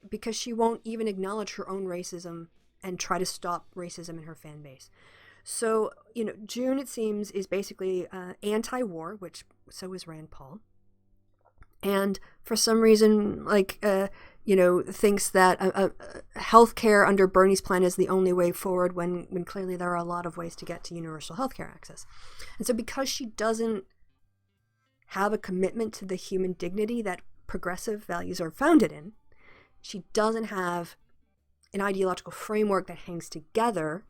because she won't even acknowledge her own racism and try to stop racism in her fan base. So, June, it seems, is basically anti-war, which so is Rand Paul. And for some reason, thinks that healthcare under Bernie's plan is the only way forward when clearly there are a lot of ways to get to universal healthcare access. And so because she doesn't have a commitment to the human dignity that progressive values are founded in, she doesn't have an ideological framework that hangs together.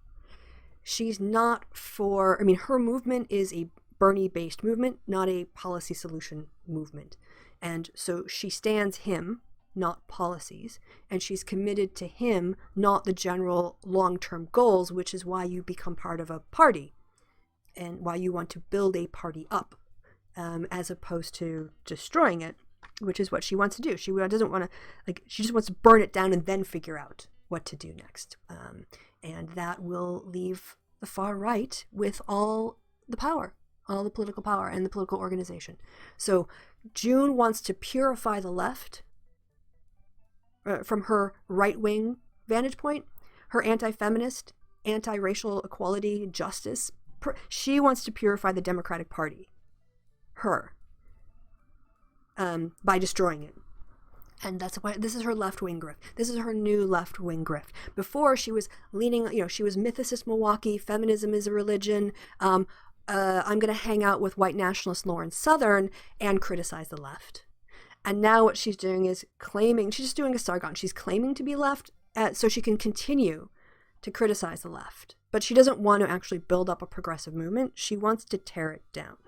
She's not for, her movement is a Bernie-based movement, not a policy solution movement. And so she stands him, not policies, and she's committed to him, not the general long-term goals, which is why you become part of a party and why you want to build a party up, as opposed to destroying it, which is what she wants to do. She doesn't want to, she just wants to burn it down and then figure out what to do next. And that will leave the far right with all the power, all the political power and the political organization. So June wants to purify the left from her right-wing vantage point, her anti-feminist, anti-racial equality, justice. She wants to purify the Democratic Party, by destroying it. And that's why this is her left-wing grift. This is her new left-wing grift. Before, she was leaning, she was mythicist Milwaukee, feminism is a religion, I'm going to hang out with white nationalist Lauren Southern and criticize the left. And now what she's doing is she's just doing a Sargon. She's claiming to be left so she can continue to criticize the left. But she doesn't want to actually build up a progressive movement. She wants to tear it down.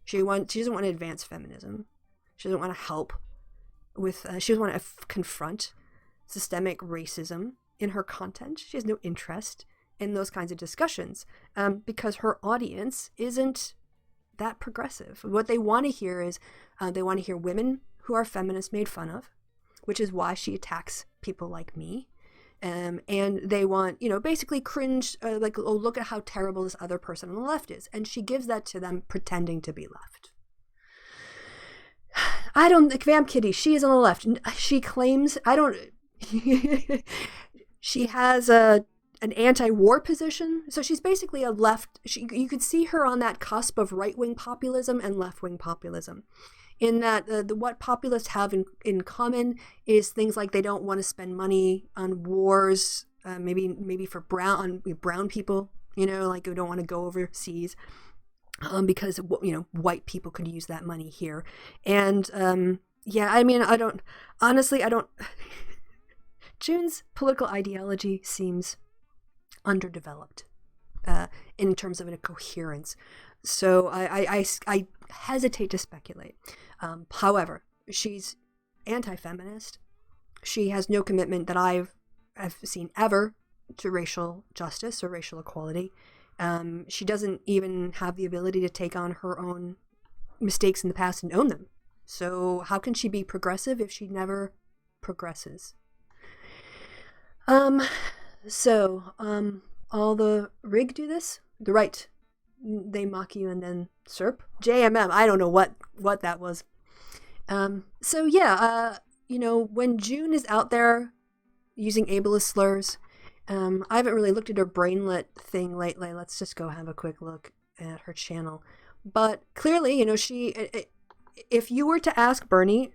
She doesn't want to advance feminism. She doesn't want to help with, she doesn't want to confront systemic racism in her content. She has no interest in those kinds of discussions because her audience isn't that progressive. What they want to hear is they want to hear women who are feminists made fun of, which is why she attacks people like me. And they want, basically cringe, oh, look at how terrible this other person on the left is. And she gives that to them pretending to be left. Vam Kitty, she is on the left. She claims, she has an anti-war position. So she's basically a left, you could see her on that cusp of right-wing populism and left-wing populism. In that what populists have in common is things like they don't want to spend money on wars, maybe for brown people, who don't want to go overseas, because white people could use that money here. And I don't. June's political ideology seems underdeveloped in terms of a coherence. So I hesitate to speculate. However, she's anti-feminist. She has no commitment that I've seen ever to racial justice or racial equality. She doesn't even have the ability to take on her own mistakes in the past and own them. So how can she be progressive if she never progresses? All the rig do this? The right. They mock you and then SERP. JMM, I don't know what that was. When June is out there using ableist slurs, I haven't really looked at her brainlet thing lately. Let's just go have a quick look at her channel. But clearly, if you were to ask Bernie,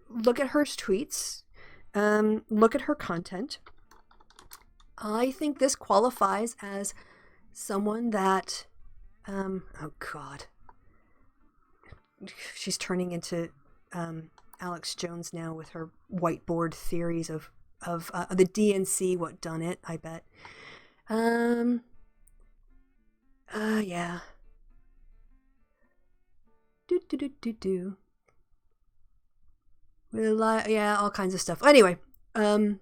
look at her tweets, look at her content, I think this qualifies as someone that, oh God, she's turning into Alex Jones now with her whiteboard theories of the DNC, what done it, I bet. Yeah. Yeah, all kinds of stuff. Anyway, the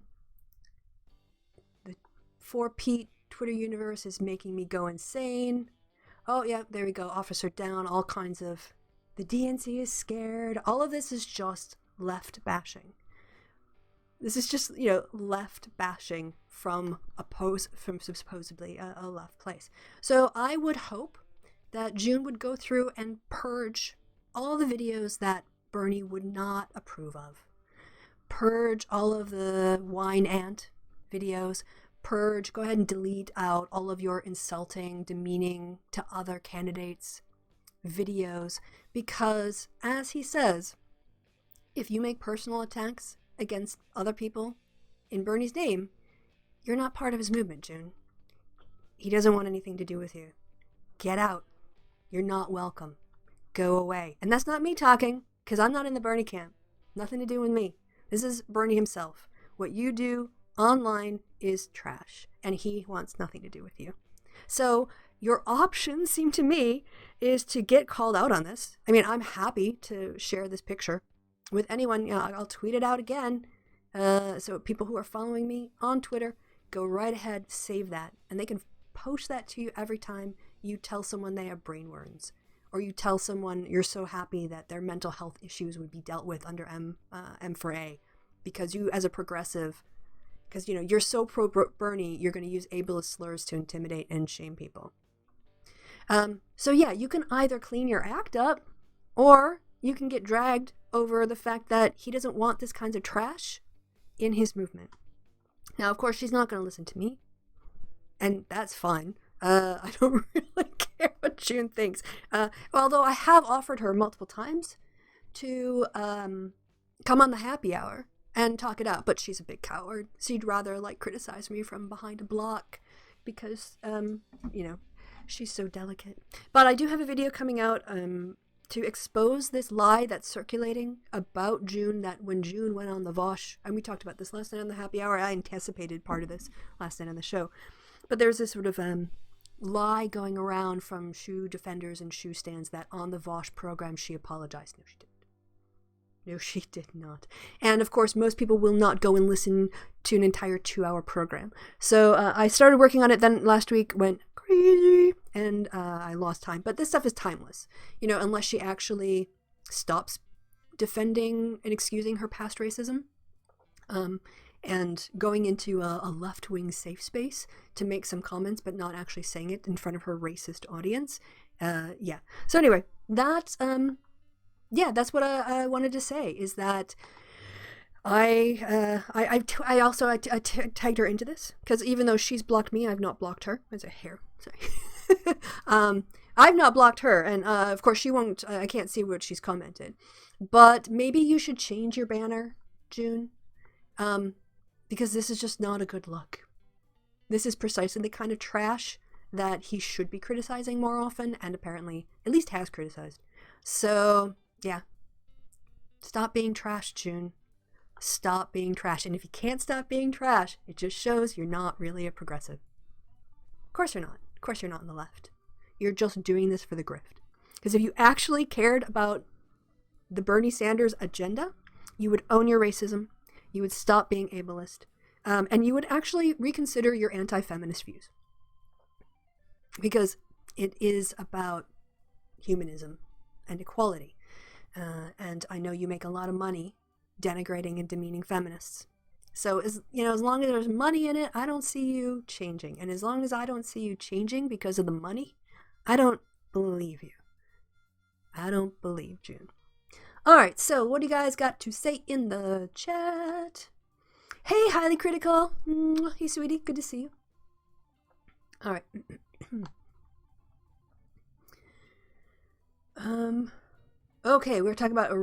4Pete Twitter universe is making me go insane. Oh, yeah, there we go. Officer down, all kinds of... The DNC is scared. All of this is just left bashing. This is just, left bashing from supposedly a left place. So I would hope that June would go through and purge all the videos that Burnie would not approve of. Purge all of the Isnt videos. Purge, go ahead and delete out all of your insulting, demeaning to other candidates videos, because as he says, if you make personal attacks against other people in Burnie's name, you're not part of his movement, June. He doesn't want anything to do with you. Get out. You're not welcome. Go away. And that's not me talking, because I'm not in the Burnie camp. Nothing to do with me. This is Burnie himself. What you do online is trash, and he wants nothing to do with you. So your option, seem to me, is to get called out on this. I mean, I'm happy to share this picture with anyone. You know, I'll tweet it out again. So people who are following me on Twitter, go right ahead, save that, and they can post that to you every time you tell someone they have brain worms, or you tell someone you're so happy that their mental health issues would be dealt with under M for A, because you, as a progressive, because you know you're so pro Burnie, you're going to use ableist slurs to intimidate and shame people. So yeah, you can either clean your act up, or you can get dragged over the fact that he doesn't want this kind of trash in his movement. Now, of course, she's not going to listen to me, and that's fine. I don't really care what June thinks. Although I have offered her multiple times to come on the happy hour and talk it out, but she's a big coward. She'd rather criticize me from behind a block because, she's so delicate. But I do have a video coming out to expose this lie that's circulating about June, that when June went on the Vosh, and we talked about this last night on the happy hour, I anticipated part of this last night on the show, but there's this sort of lie going around from shoe defenders and shoe stands that on the Vosh program she apologized. No, she didn't. No, she did not. And of course, most people will not go and listen to an entire 2-hour program. So I started working on it, then last week went crazy, and I lost time. But this stuff is timeless, unless she actually stops defending and excusing her past racism, and going into a left-wing safe space to make some comments, but not actually saying it in front of her racist audience. Yeah. So anyway, that's what I wanted to say, is that I tagged her into this, because even though she's blocked me, I've not blocked her. There's a hair. Sorry. I've not blocked her, and of course she won't. I can't see what she's commented, but maybe you should change your banner, June, because this is just not a good look. This is precisely the kind of trash that he should be criticizing more often, and apparently at least has criticized. So yeah, stop being trash, June. Stop being trash. And if you can't stop being trash, it just shows you're not really a progressive. Of course you're not. Of course you're not on the left. You're just doing this for the grift. Because if you actually cared about the Bernie Sanders agenda, you would own your racism, you would stop being ableist, and you would actually reconsider your anti-feminist views. Because it is about humanism and equality. And I know you make a lot of money denigrating and demeaning feminists. So as long as there's money in it, I don't see you changing. And as long as I don't see you changing because of the money, I don't believe you. I don't believe June. All right, so what do you guys got to say in the chat? Hey, highly critical. Hey, sweetie, good to see you. All right. Okay, we're talking about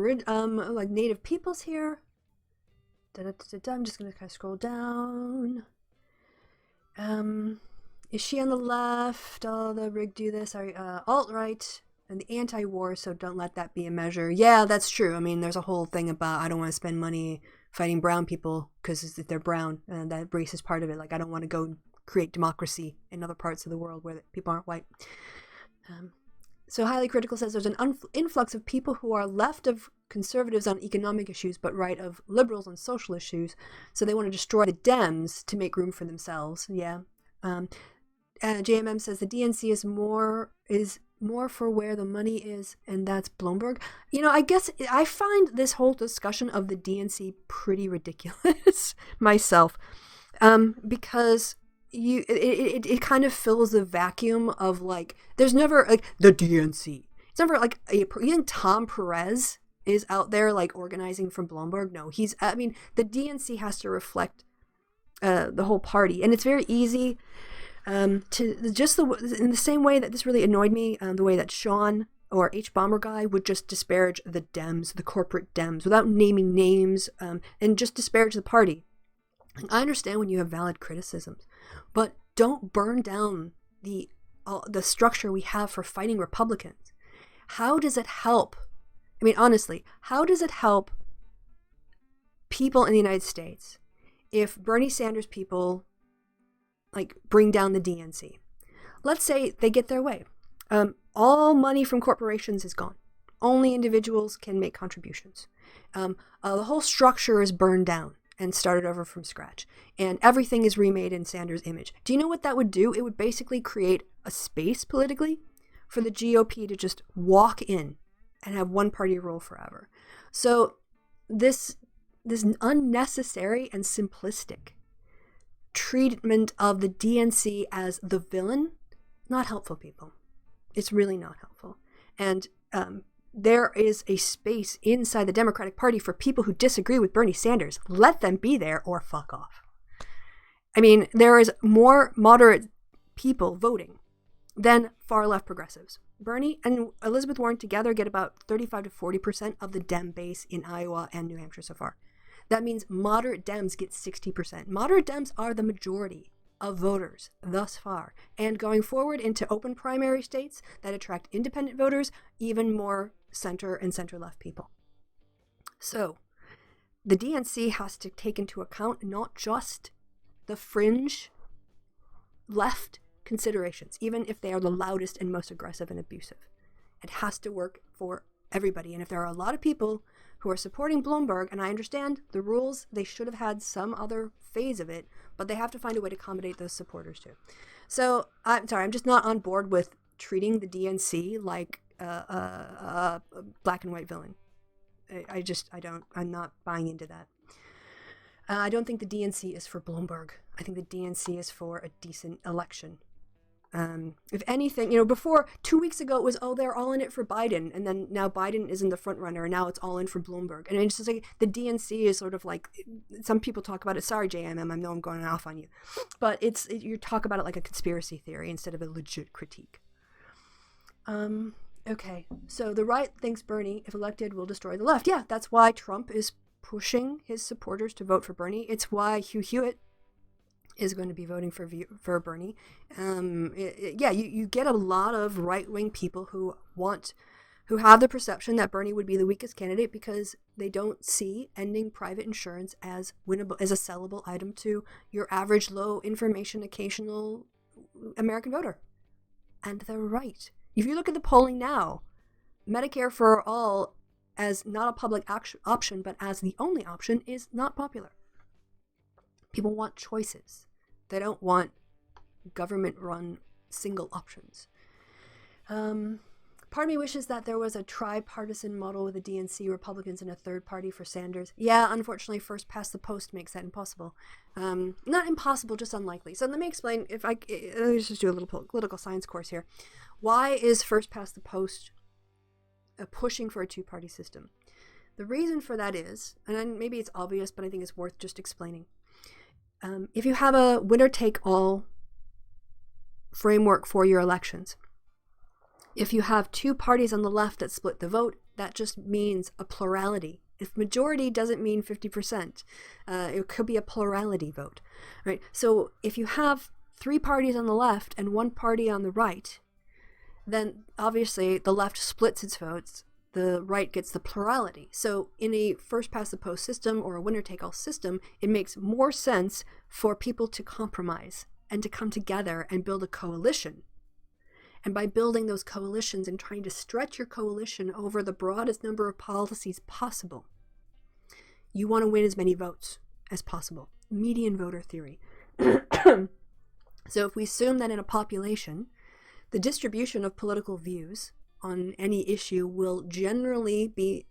native peoples here. I'm just gonna kind of scroll down. Is she on the left? Oh, the rig do this. Alt-right and the anti-war, so don't let that be a measure. Yeah, that's true. I mean, there's a whole thing about I don't want to spend money fighting brown people because they're brown, and that race is part of it. I don't want to go create democracy in other parts of the world where people aren't white. So Highly Critical says there's an influx of people who are left of conservatives on economic issues, but right of liberals on social issues. So they want to destroy the Dems to make room for themselves. Yeah. JMM says the DNC is more for where the money is, and that's Bloomberg. I guess I find this whole discussion of the DNC pretty ridiculous myself, because it kind of fills the vacuum of like, there's never like the DNC. It's never like even Tom Perez is out there like organizing from Bloomberg. No, the DNC has to reflect the whole party, and it's very easy to just in the same way that this really annoyed me, the way that Sean or H Bomber guy would just disparage the Dems, the corporate Dems, without naming names, and just disparage the party. I understand when you have valid criticisms, but don't burn down the structure we have for fighting Republicans. How does it help? I mean, honestly, how does it help people in the United States if Bernie Sanders people like bring down the DNC? Let's say they get their way. All money from corporations is gone. Only individuals can make contributions. The whole structure is burned down and started over from scratch. And everything is remade in Sanders' image. Do you know what that would do? It would basically create a space politically for the GOP to just walk in and have one party rule forever. So this unnecessary and simplistic treatment of the DNC as the villain, not helpful, people. It's really not helpful. And there is a space inside the Democratic Party for people who disagree with Bernie Sanders. Let them be there or fuck off. I mean, there is more moderate people voting than far-left progressives. Bernie and Elizabeth Warren together get about 35 to 40% of the Dem base in Iowa and New Hampshire so far. That means moderate Dems get 60%. Moderate Dems are the majority of voters thus far. And going forward into open primary states that attract independent voters, even more center and center-left people. So the DNC has to take into account not just the fringe left considerations, even if they are the loudest and most aggressive and abusive. It has to work for everybody. And if there are a lot of people who are supporting Bloomberg, and I understand the rules, they should have had some other phase of it, but they have to find a way to accommodate those supporters too. So I'm sorry, I'm just not on board with treating the DNC like a black and white villain. I'm not buying into that. I don't think the DNC is for Bloomberg. I think the DNC is for a decent election. If anything, before 2 weeks ago it was, they're all in it for Biden, and then now Biden isn't the front runner, and now it's all in for Bloomberg. And it's just like the DNC is sort of like, some people talk about it. Sorry, JMM, I know I'm going off on you, but you talk about it like a conspiracy theory instead of a legit critique. Okay, so the right thinks Bernie, if elected, will destroy the left. Yeah, that's why Trump is pushing his supporters to vote for Bernie. It's why Hugh Hewitt is going to be voting for Bernie. You get a lot of right-wing people who have the perception that Bernie would be the weakest candidate because they don't see ending private insurance as winnable, as a sellable item to your average low information occasional American voter. And they're right. If you look at the polling now, Medicare for all as not a public option, but as the only option, is not popular. People want choices. They don't want government-run single options. Part of me wishes that there was a tripartisan model with the DNC, Republicans, and a third party for Sanders. Yeah, unfortunately, first past the post makes that impossible. Not impossible, just unlikely. So let me explain. Let me just do a little political science course here. Why is first past the post pushing for a two-party system? The reason for that is, and maybe it's obvious, but I think it's worth just explaining. If you have a winner-take-all framework for your elections, if you have two parties on the left that split the vote, that just means a plurality. If majority doesn't mean 50%, it could be a plurality vote, right? So if you have three parties on the left and one party on the right, then obviously the left splits its votes, the right gets the plurality. So in a first-past-the-post system or a winner-take-all system, it makes more sense for people to compromise and to come together and build a coalition. And by building those coalitions and trying to stretch your coalition over the broadest number of policies possible, you want to win as many votes as possible. Median voter theory. So if we assume that in a population, the distribution of political views on any issue will generally be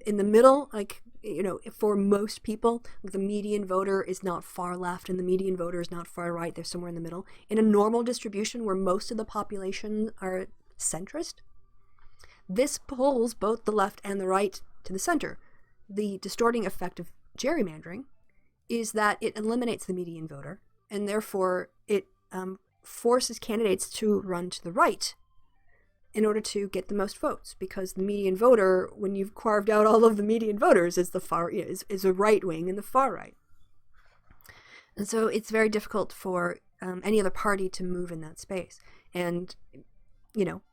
in the middle, like for most people, the median voter is not far left and the median voter is not far right. They're somewhere in the middle. In a normal distribution where most of the population are centrist, this pulls both the left and the right to the center. The distorting effect of gerrymandering is that it eliminates the median voter, and therefore it forces candidates to run to the right in order to get the most votes, because the median voter, when you've carved out all of the median voters, is a right wing and the far right. And so it's very difficult for any other party to move in that space. And,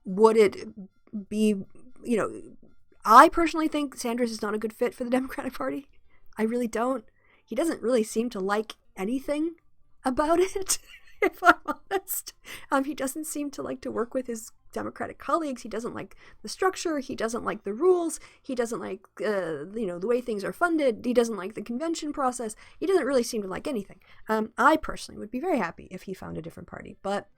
would it be, I personally think Sanders is not a good fit for the Democratic Party. I really don't. He doesn't really seem to like anything about it, if I'm honest. He doesn't seem to like to work with his Democratic colleagues. He doesn't like the structure. He doesn't like the rules. He doesn't like, the way things are funded. He doesn't like the convention process. He doesn't really seem to like anything. I personally would be very happy if he found a different party. But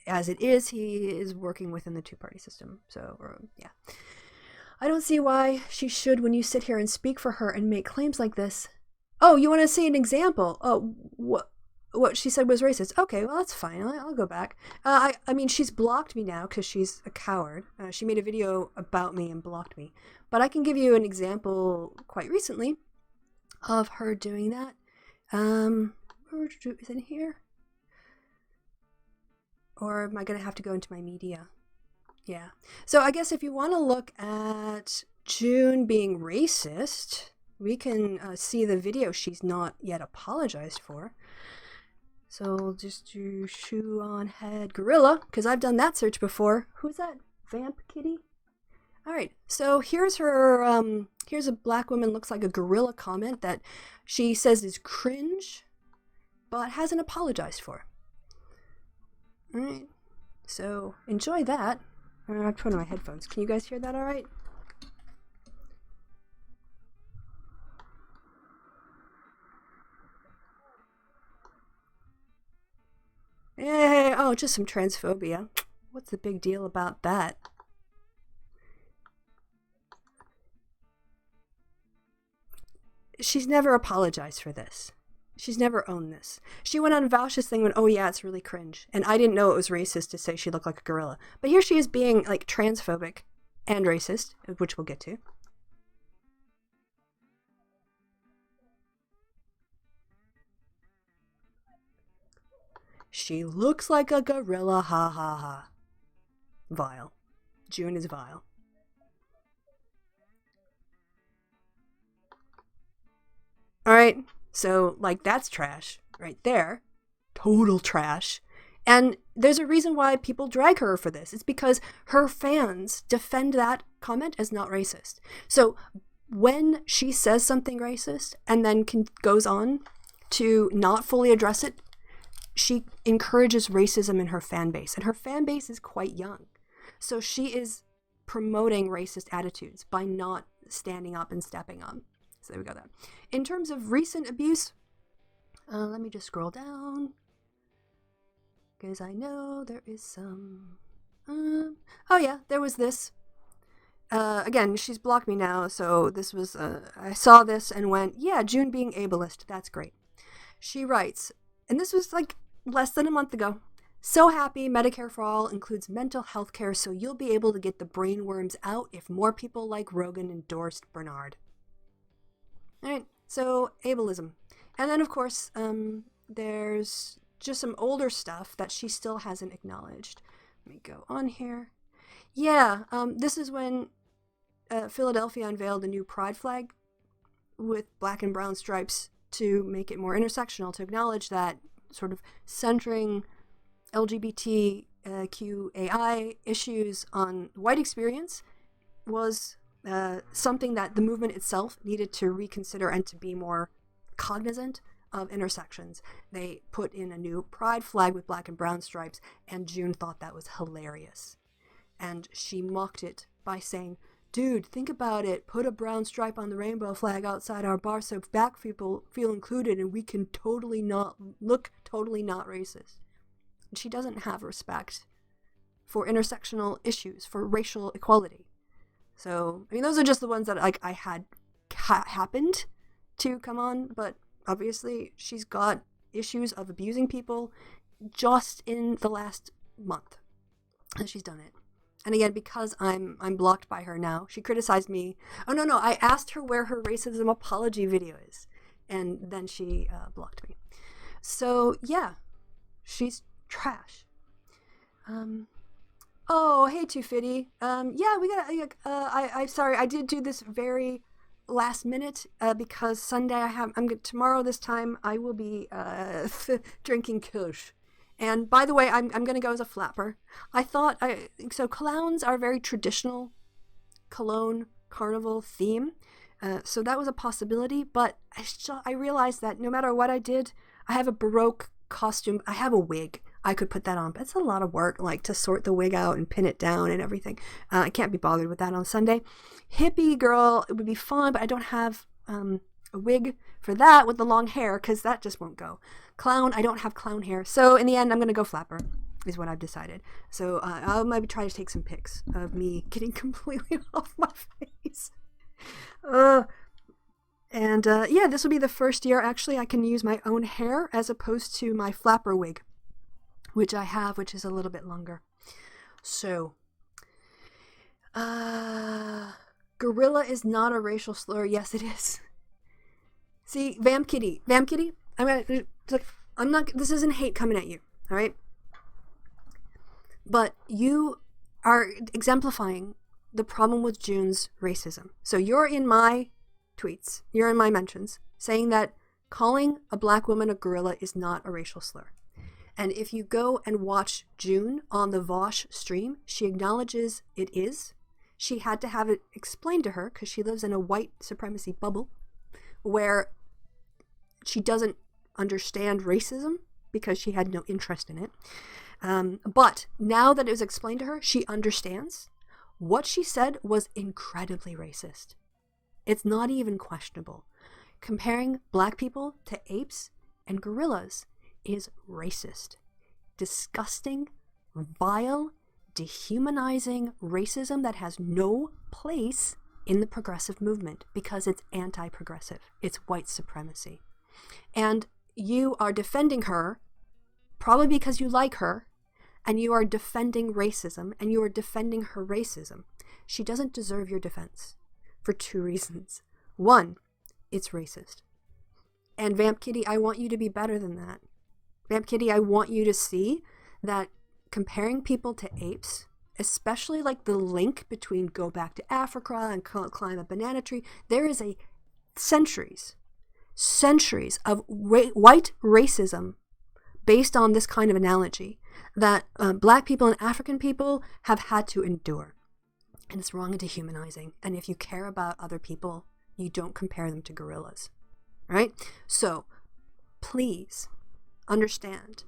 as it is, he is working within the two-party system. So, yeah. I don't see why she should, when you sit here and speak for her and make claims like this. Oh, you want to see an example? Oh, what she said was racist. Okay, well, that's fine. I'll go back. I mean, she's blocked me now because she's a coward. She made a video about me and blocked me. But I can give you an example quite recently of her doing that. Is it here? Or am I going to have to go into my media? Yeah. So I guess if you want to look at June being racist, we can see the video she's not yet apologized for. So we'll just do Shoe0nhead gorilla, because I've done that search before. Who's that? Vamp Kitty? All right. So here's her, here's a black woman, looks like a gorilla comment that she says is cringe, but hasn't apologized for. All right. So enjoy that. I put on my headphones. Can you guys hear that all right? Hey, oh, just some transphobia. What's the big deal about that? She's never apologized for this. She's never owned this. She went on Vaush's thing when, oh yeah, it's really cringe. And I didn't know it was racist to say she looked like a gorilla. But here she is being like transphobic and racist, which we'll get to. She looks like a gorilla, ha ha ha. Vile. June is vile. Alright, so, that's trash right there. Total trash. And there's a reason why people drag her for this. It's because her fans defend that comment as not racist. So, when she says something racist and then goes on to not fully address it, she encourages racism in her fan base. And her fan base is quite young. So she is promoting racist attitudes by not standing up and stepping up. So there we go. That. In terms of recent abuse, let me just scroll down, because I know there is some. Oh yeah, there was this. Again, she's blocked me now, so this was. I saw this and went, yeah, June being ableist. That's great. She writes, and this was less than a month ago. So happy Medicare for All includes mental health care, so you'll be able to get the brainworms out if more people like Rogan endorsed Bernard. All right, so ableism. And then, of course, there's just some older stuff that she still hasn't acknowledged. Let me go on here. Yeah, this is when Philadelphia unveiled a new pride flag with black and brown stripes to make it more intersectional, to acknowledge that sort of centering LGBTQAI issues on white experience was something that the movement itself needed to reconsider and to be more cognizant of intersections. They put in a new pride flag with black and brown stripes, and June thought that was hilarious. And she mocked it by saying, dude, think about it. Put a brown stripe on the rainbow flag outside our bar so black people feel included and we can totally not racist. And she doesn't have respect for intersectional issues, for racial equality. So, I mean, those are just the ones that I had happened to come on, but obviously she's got issues of abusing people just in the last month that she's done it. And again, because I'm blocked by her now, she criticized me. Oh, no, I asked her where her racism apology video is, and then she blocked me. So, yeah, she's trash. Oh, hey, Too Fitty. Yeah, we got. I'm sorry, I did do this very last minute because Sunday tomorrow this time I will be drinking Purge. And by the way, I'm going to go as a flapper. So clowns are very traditional Cologne carnival theme. So that was a possibility, but I realized that no matter what I did, I have a Baroque costume. I have a wig. I could put that on, but it's a lot of work, like to sort the wig out and pin it down and everything. I can't be bothered with that on Sunday. Hippie girl, it would be fun, but I don't have a wig for that with the long hair because that just won't go. Clown, I don't have clown hair. So in the end, I'm going to go flapper is what I've decided. So I'll maybe try to take some pics of me getting completely off my face. Yeah, this will be the first year actually I can use my own hair as opposed to my flapper wig, which I have, which is a little bit longer. So, gorilla is not a racial slur. Yes, it is. See, Vamp Kitty, this isn't hate coming at you, all right? But you are exemplifying the problem with June's racism. So you're in my tweets, you're in my mentions, saying that calling a black woman a gorilla is not a racial slur. And if you go and watch June on the Vosh stream, she acknowledges it is. She had to have it explained to her because she lives in a white supremacy bubble where she doesn't understand racism because she had no interest in it. But now that it was explained to her, she understands. What she said was incredibly racist. It's not even questionable. Comparing black people to apes and gorillas is racist. Disgusting, vile, dehumanizing racism that has no place in the progressive movement because it's anti-progressive. It's white supremacy. And you are defending her probably because you like her, and you are defending racism, and you are defending her racism. She doesn't deserve your defense for two reasons. One, it's racist. And Vamp Kitty, I want you to be better than that. Vamp Kitty, I want you to see that comparing people to apes, especially like the link between go back to Africa and climb a banana tree, there is a centuries of white racism based on this kind of analogy that black people and African people have had to endure. And it's wrong and dehumanizing. And if you care about other people, you don't compare them to gorillas, right? So please understand,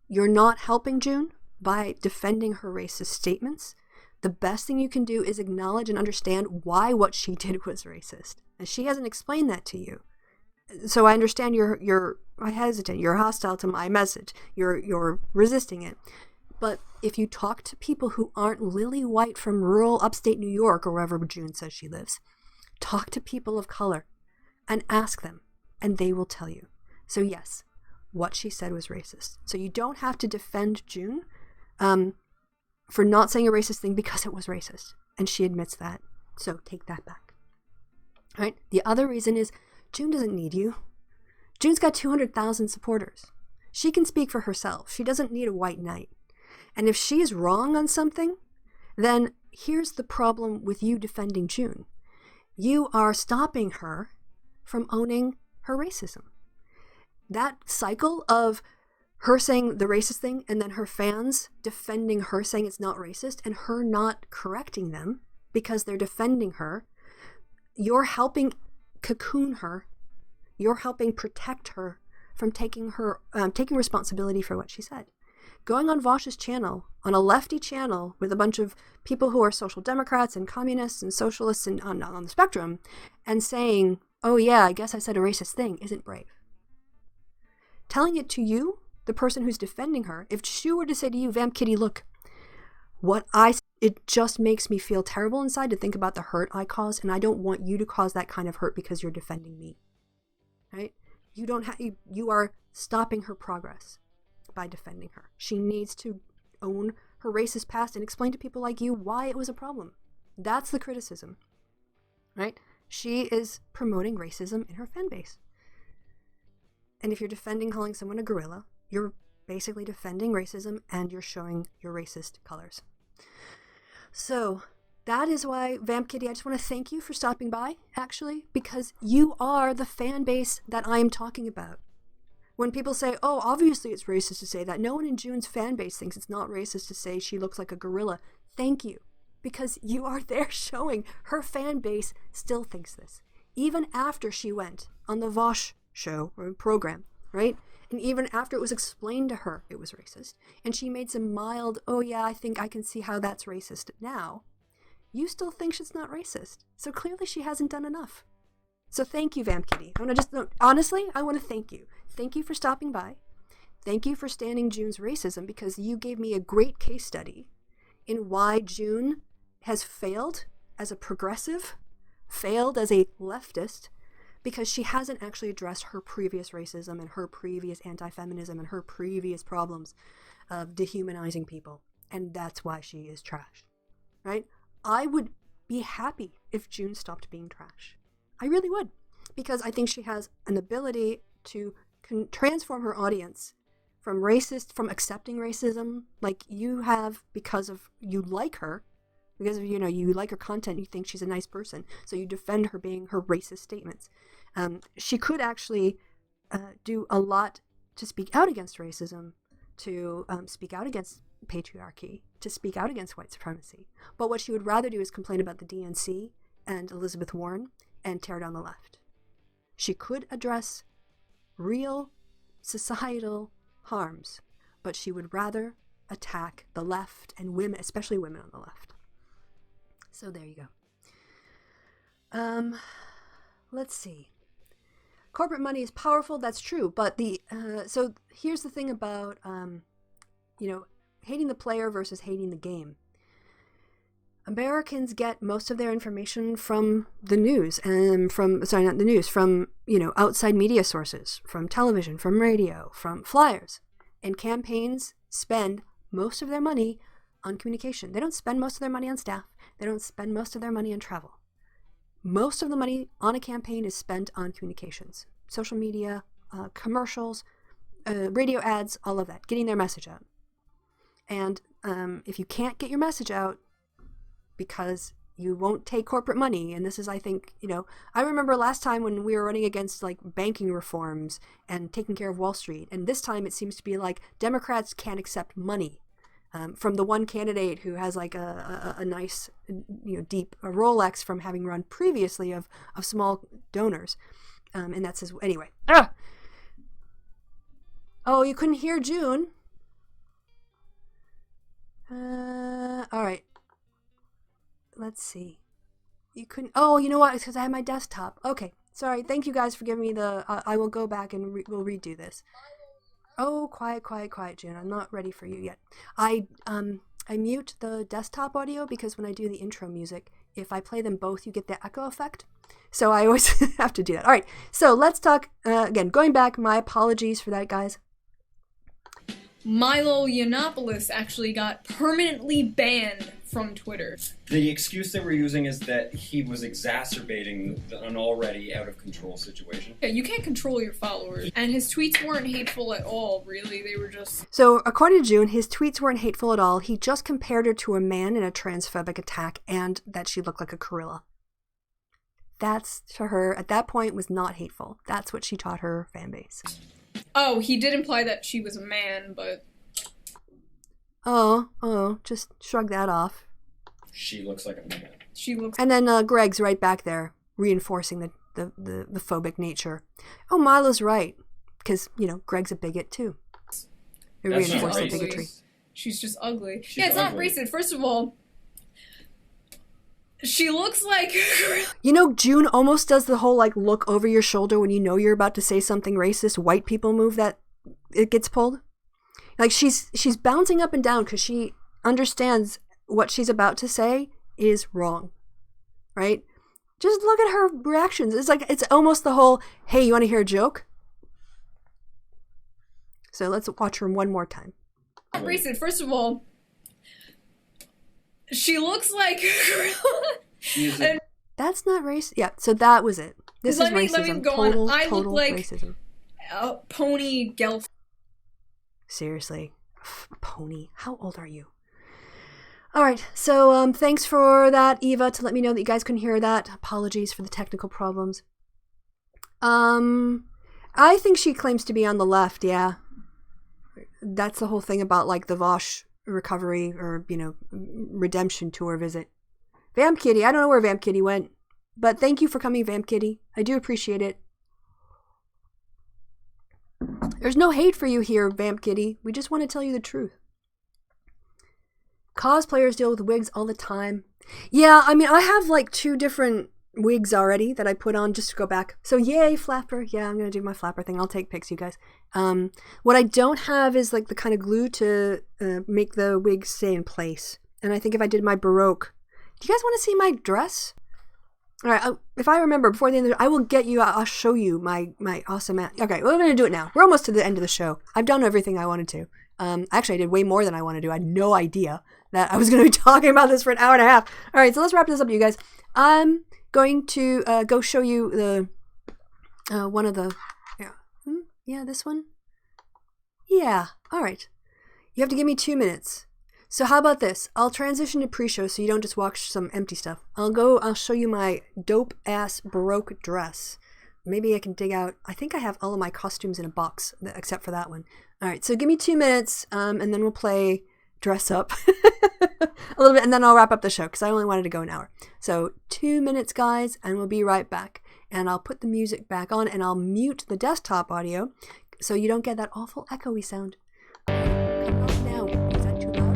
you're not helping June by defending her racist statements. The best thing you can do is acknowledge and understand why what she did was racist. And she hasn't explained that to you. So I understand you're hesitant, you're hostile to my message, you're resisting it. But if you talk to people who aren't lily white from rural upstate New York or wherever June says she lives, talk to people of color and ask them, and they will tell you. So yes, what she said was racist. So you don't have to defend June for not saying a racist thing because it was racist. And she admits that. So take that back. All right? The other reason is June doesn't need you. June's got 200,000 supporters. She can speak for herself. She doesn't need a white knight. And if she is wrong on something, then here's the problem with you defending June. You are stopping her from owning her racism. That cycle of her saying the racist thing and then her fans defending her saying it's not racist and her not correcting them because they're defending her, you're helping cocoon her. You're helping protect her from taking responsibility for what she said. Going on Vosh's channel, on a lefty channel with a bunch of people who are social democrats and communists and socialists and on the spectrum, and saying, oh yeah, I guess I said a racist thing, isn't brave. Telling it to you, the person who's defending her, if she were to say to you, Vamp Kitty, look, what I said it just makes me feel terrible inside to think about the hurt I cause, and I don't want you to cause that kind of hurt because you're defending me, right? You are stopping her progress by defending her. She needs to own her racist past and explain to people like you why it was a problem. That's the criticism, right? She is promoting racism in her fan base. And if you're defending calling someone a gorilla, you're basically defending racism and you're showing your racist colors. So that is why, Vamp Kitty, I just want to thank you for stopping by, actually, because you are the fan base that I'm talking about. When people say, oh, obviously it's racist to say that, no one in June's fan base thinks it's not racist to say she looks like a gorilla. Thank you, because you are there showing her fan base still thinks this. Even after she went on the Vosh show or program, right? And even after it was explained to her it was racist, and she made some mild, oh yeah, I think I can see how that's racist now, you still think she's not racist. So clearly she hasn't done enough. So thank you, Vamp Kitty. Honestly, I want to thank you. Thank you for stopping by. Thank you for standing June's racism, because you gave me a great case study in why June has failed as a progressive, failed as a leftist, because she hasn't actually addressed her previous racism and her previous anti-feminism and her previous problems of dehumanizing people. And that's why she is trash, right? I would be happy if June stopped being trash. I really would, because I think she has an ability to transform her audience from accepting racism like you have, because of you like her, because of, you like her content, you think she's a nice person, so you defend her being her racist statements. She could actually do a lot to speak out against racism, to speak out against patriarchy, to speak out against white supremacy. But what she would rather do is complain about the DNC and Elizabeth Warren and tear down the left. She could address real societal harms, but she would rather attack the left and women, especially women on the left. So there you go. Let's see. Corporate money is powerful, that's true, but so here's the thing about hating the player versus hating the game. Americans get most of their information from the news and from outside media sources, from television, from radio, from flyers. And campaigns spend most of their money on communication. They don't spend most of their money on staff. They don't spend most of their money on travel. Most of the money on a campaign is spent on communications, social media, commercials, radio ads, all of that, getting their message out. And if you can't get your message out because you won't take corporate money, and this is, I think, I remember last time when we were running against like banking reforms and taking care of Wall Street, and this time it seems to be like Democrats can't accept money from the one candidate who has like a nice, deep Rolex from having run previously of small donors. And that's his, anyway. Oh, you couldn't hear June? All right. Let's see. You couldn't, oh, you know what? It's because I had my desktop. Okay. Sorry. Thank you guys for giving me I will go back and we'll redo this. Oh, quiet, June. I'm not ready for you yet. I mute the desktop audio because when I do the intro music, if I play them both, you get the echo effect. So I always have to do that. All right. So let's talk, again, going back, my apologies for that, guys. Milo Yiannopoulos actually got permanently banned from Twitter. The excuse they were using is that he was exacerbating an already out-of-control situation. Yeah, you can't control your followers. And his tweets weren't hateful at all, really. They were just... So, according to June, his tweets weren't hateful at all. He just compared her to a man in a transphobic attack and that she looked like a gorilla. That's, to her, at that point, was not hateful. That's what she taught her fan base. Oh, he did imply that she was a man, but... Oh, just shrug that off. She looks like a man. She looks... And then Greg's right back there, reinforcing the phobic nature. Oh, Milo's right. Because, Greg's a bigot, too. It reinforced the bigotry. She's just ugly. It's not racist. First of all, she looks like... June almost does the whole, look over your shoulder when you know you're about to say something racist. White people move that it gets pulled. She's bouncing up and down because she understands what she's about to say is wrong, right? Just look at her reactions. It's like, it's almost the whole, hey, you want to hear a joke? So let's watch her one more time. Racist. First of all, she looks like That's not racist. Yeah, so that was it. This is racism. Let me go total, on. I total look like racism. a pony gelf. Seriously. Pony. How old are you? Alright, so thanks for that, Eva, to let me know that you guys couldn't hear that. Apologies for the technical problems. I think she claims to be on the left, yeah. That's the whole thing about, like, the Vosh recovery or, you know, redemption tour visit. Vamp Kitty, I don't know where Vamp Kitty went, but thank you for coming, Vamp Kitty. I do appreciate it. There's no hate for you here, Vamp Kitty. We just want to tell you the truth. Cosplayers deal with wigs all the time. Yeah, I mean, I have like 2 different wigs already that I put on just to go back. So yay, flapper. Yeah, I'm going to do my flapper thing. I'll take pics, you guys. What I don't have is like the kind of glue to make the wig stay in place. And I think if I did my Baroque... Do you guys want to see my dress? All right, if I remember before the end of the... I will get you... I'll show you my awesome... Okay, we're going to do it now. We're almost to the end of the show. I've done everything I wanted to. Actually, I did way more than I wanted to. I had no idea that I was going to be talking about this for an hour and a half. All right, so let's wrap this up, you guys. I'm going to go show you the one of the... Yeah, this one? Yeah, all right. You have to give me 2 minutes. So how about this? I'll transition to pre-show so you don't just watch some empty stuff. I'll show you my dope-ass Baroque dress. Maybe I can dig out... I think I have all of my costumes in a box, except for that one. All right, so give me 2 minutes, and then we'll play Dress Up a little bit, and then I'll wrap up the show, because I only wanted to go an hour. So 2 minutes, guys, and we'll be right back. And I'll put the music back on, and I'll mute the desktop audio, so you don't get that awful echoey sound. Come on now. Is that too loud?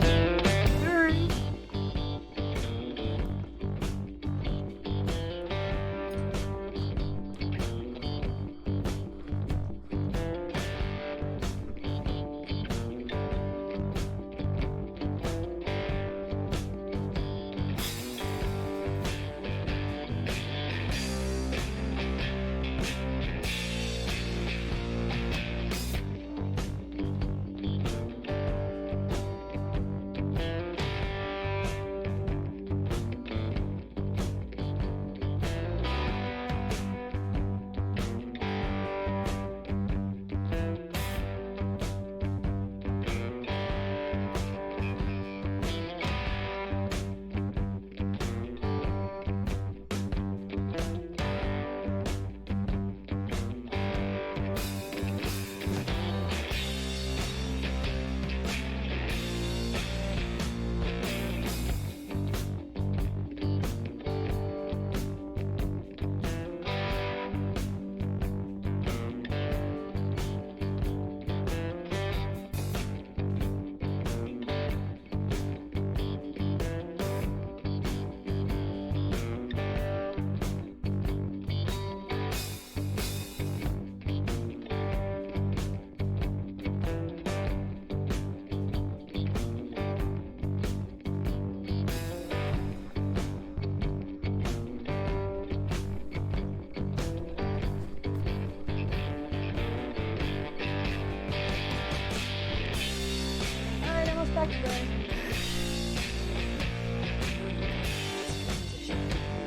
Back again.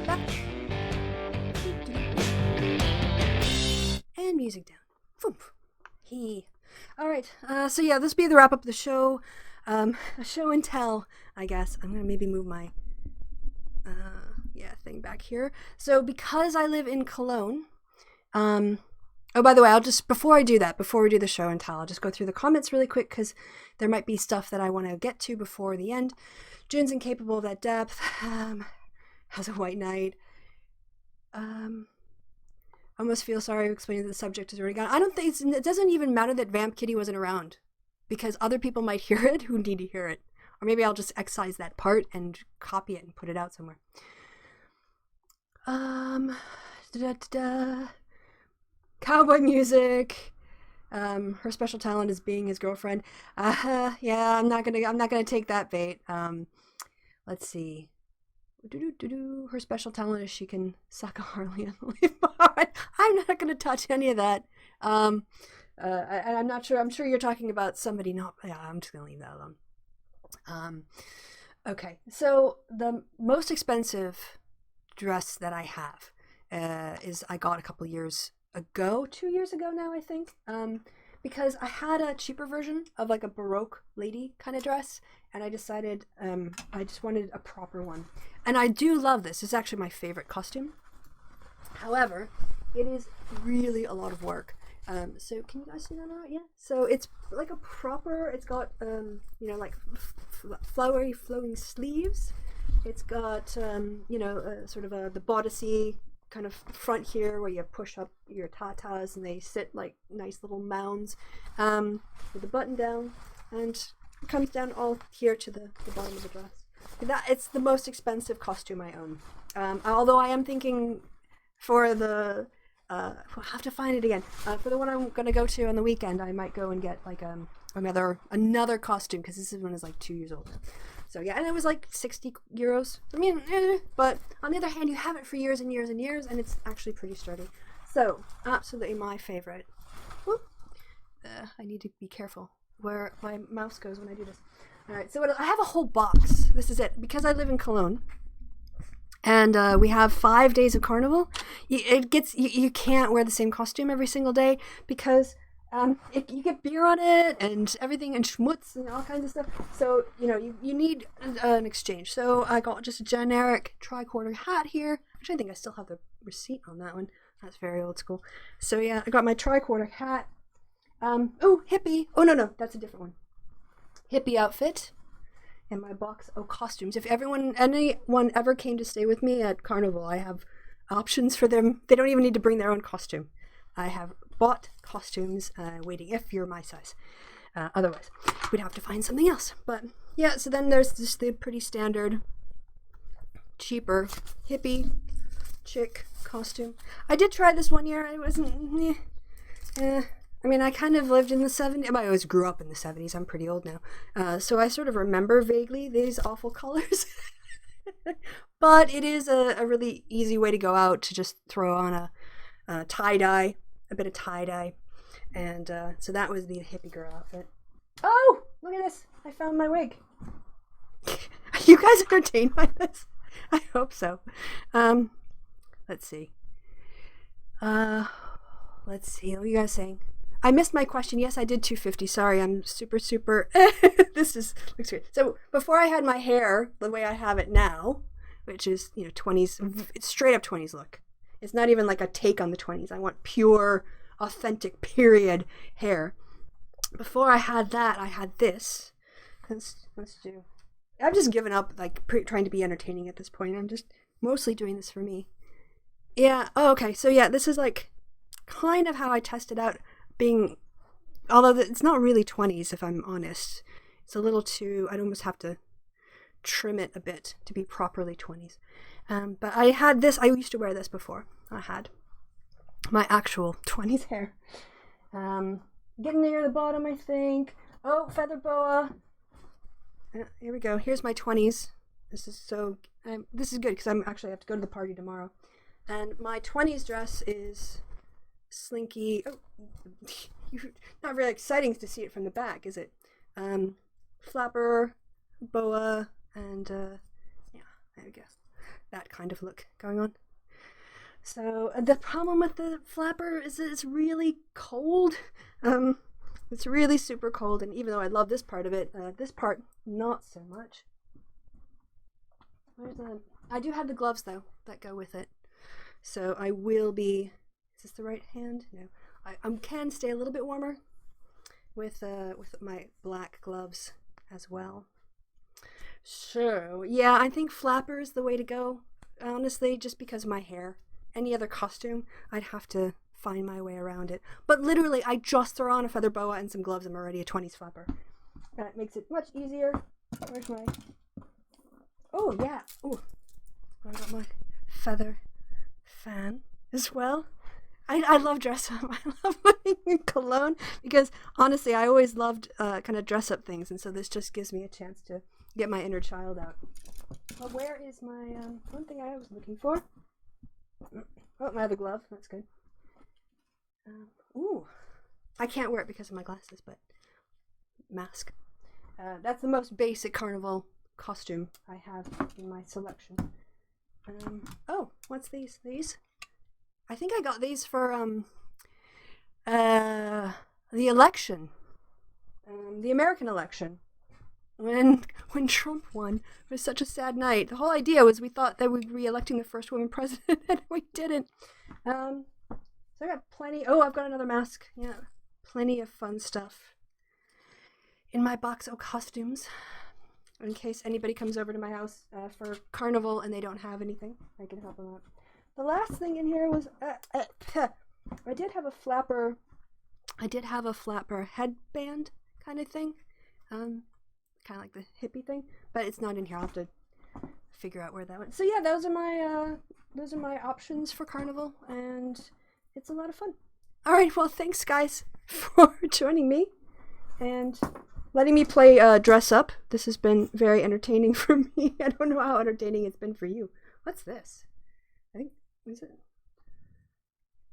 Back. And music down. Boom. Alright, so yeah, this will be the wrap up of the show. A show and tell, I guess. I'm gonna maybe move my thing back here. So because I live in Cologne, oh, by the way, I'll just, before I do that, before we do the show and tell, I'll just go through the comments really quick because there might be stuff that I want to get to before the end. June's incapable of that depth. Has a white knight. I almost feel sorry explaining that the subject is already gone. I don't think it doesn't even matter that Vamp Kitty wasn't around because other people might hear it who need to hear it. Or maybe I'll just excise that part and copy it and put it out somewhere. Cowboy music. Her special talent is being his girlfriend. Yeah, I'm not gonna take that bait. let's see. Her special talent is she can suck a Harley and leave behind. I'm not going to touch any of that. I'm not sure. I'm sure you're talking about somebody not. Yeah, I'm just going to leave that alone. Okay, so the most expensive dress that I have is I got a couple years ago, 2 years ago now, I think. Because I had a cheaper version of like a Baroque lady kind of dress, and I decided I just wanted a proper one. And I do love this. It's actually my favorite costume. However, it is really a lot of work. So can you guys see that now? Yeah. So it's like a proper, it's got, like flowery flowing sleeves. It's got, sort of the bodicey kind of front here where you push up your tatas and they sit like nice little mounds with the button down, and it comes down all here to the bottom of the dress. It's the most expensive costume I own. Although I am thinking for the I'll have to find it again. For the one I'm gonna go to on the weekend, I might go and get like another costume, because this one is like 2 years old. So yeah, and it was like 60 euros. I mean, but on the other hand, you have it for years and years and years, and it's actually pretty sturdy. So absolutely my favorite. Whoop. I need to be careful where my mouse goes when I do this. All right, so I have a whole box. This is it, because I live in Cologne. And we have 5 days of carnival. You can't wear the same costume every single day, because you get beer on it and everything, and schmutz and all kinds of stuff. So you need an exchange. So I got just a generic tricorner hat here. Actually, I think I still have the receipt on that one. That's very old school. So yeah, I got my tricorner hat. Hippie. Oh no, that's a different one. Hippie outfit. And my box of costumes. If anyone ever came to stay with me at Carnival, I have options for them. They don't even need to bring their own costume. I have bought costumes waiting if you're my size. Otherwise, we'd have to find something else. But yeah, so then there's just the pretty standard, cheaper, hippie, chick costume. I did try this one year. It wasn't... I mean, I kind of lived in the 70s. I always grew up in the 70s. I'm pretty old now. So I sort of remember vaguely these awful colors. But it is a really easy way to go out, to just throw on a tie-dye, a bit of tie-dye. And so that was the hippie girl outfit. Oh, look at this. I found my wig. Are you guys entertained by this? I hope so. Let's see. Let's see. What are you guys saying? I missed my question. Yes, I did 250. Sorry, I'm super. Looks great. So before I had my hair the way I have it now, which is 20s, it's straight up 20s look. It's not even like a take on the 20s. I want pure, authentic, period hair. Before I had that, I had this. Let's do. I've just given up trying to be entertaining at this point. I'm just mostly doing this for me. Yeah. Oh, okay. So yeah, this is like kind of how I tested out being, although it's not really 20s if I'm honest. It's a little too, I'd almost have to trim it a bit to be properly 20s. But I had this, I used to wear this before. I had my actual 20s hair. Getting near the bottom, I think. Oh, feather boa. Here we go. Here's my 20s. This is good because I'm actually have to go to the party tomorrow. And my 20s dress is slinky. Oh, not really exciting to see it from the back, is it? Flapper, boa, and yeah, there we go. That kind of look going on. So the problem with the flapper is that it's really cold. It's really super cold, and even though I love this part of it, this part not so much. I do have the gloves though that go with it, so I will be. Is this the right hand? No, I can stay a little bit warmer with my black gloves as well. So yeah, I think flapper is the way to go. Honestly, just because of my hair. Any other costume, I'd have to find my way around it. But literally, I just throw on a feather boa and some gloves. I'm already a 20s flapper. That makes it much easier. Where's my... Oh, yeah. Oh, I got my feather fan as well. I love dress up. I love putting in cologne because, honestly, I always loved kind of dress up things. And so this just gives me a chance to get my inner child out. Well, where is my, one thing I was looking for? Oh, my other glove. That's good. Ooh. I can't wear it because of my glasses, but mask. That's the most basic carnival costume I have in my selection. Oh, what's these? These? I think I got these for, the election. The American election. When Trump won, it was such a sad night. The whole idea was we thought that we'd be re-electing the first woman president, and we didn't. So I got plenty. Oh, I've got another mask. Yeah, plenty of fun stuff in my box of costumes. In case anybody comes over to my house for carnival and they don't have anything, I can help them out. The last thing in here was I did have a flapper. Headband kind of thing. Kind of like the hippie thing, but it's not in here. I'll have to figure out where that went. So yeah, those are my options for carnival, and it's a lot of fun. All right, well, thanks guys for joining me and letting me play dress up. This has been very entertaining for me. I don't know how entertaining it's been for you. What's this? I think is it?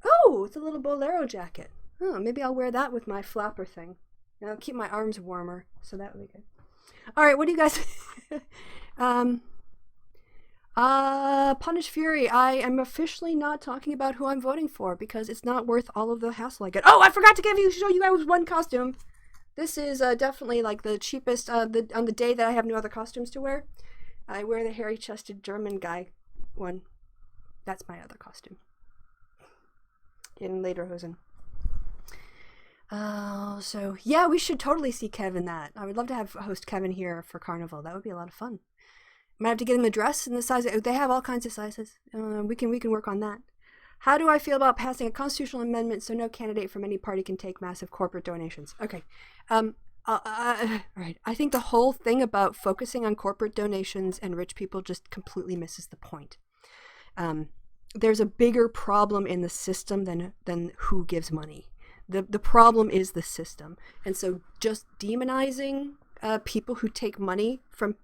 Oh, it's a little bolero jacket. Oh, maybe I'll wear that with my flapper thing. Now keep my arms warmer, so that would be good. All right, what do you guys? Punish Fury. I am officially not talking about who I'm voting for because it's not worth all of the hassle I get. Oh, I forgot to show you guys one costume. This is definitely like the cheapest. On the day that I have no other costumes to wear, I wear the hairy-chested German guy one. That's my other costume. In Lederhosen. So yeah, we should totally see Kevin that. I would love to have host Kevin here for Carnival. That would be a lot of fun. Might have to get him the dress and the size. They have all kinds of sizes. We can work on that. How do I feel about passing a constitutional amendment so no candidate from any party can take massive corporate donations? Okay. All right. I think the whole thing about focusing on corporate donations and rich people just completely misses the point. There's a bigger problem in the system than who gives money. The problem is the system. And so just demonizing people who take money from...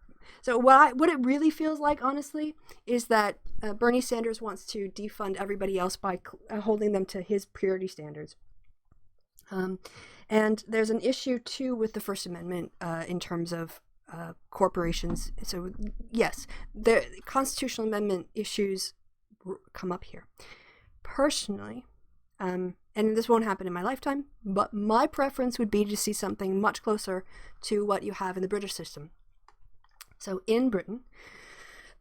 So what it really feels like, honestly, is that Bernie Sanders wants to defund everybody else by holding them to his purity standards. And there's an issue, too, with the First Amendment in terms of corporations. So, yes, the constitutional amendment issues come up here. Personally... and this won't happen in my lifetime, but my preference would be to see something much closer to what you have in the British system. So in Britain,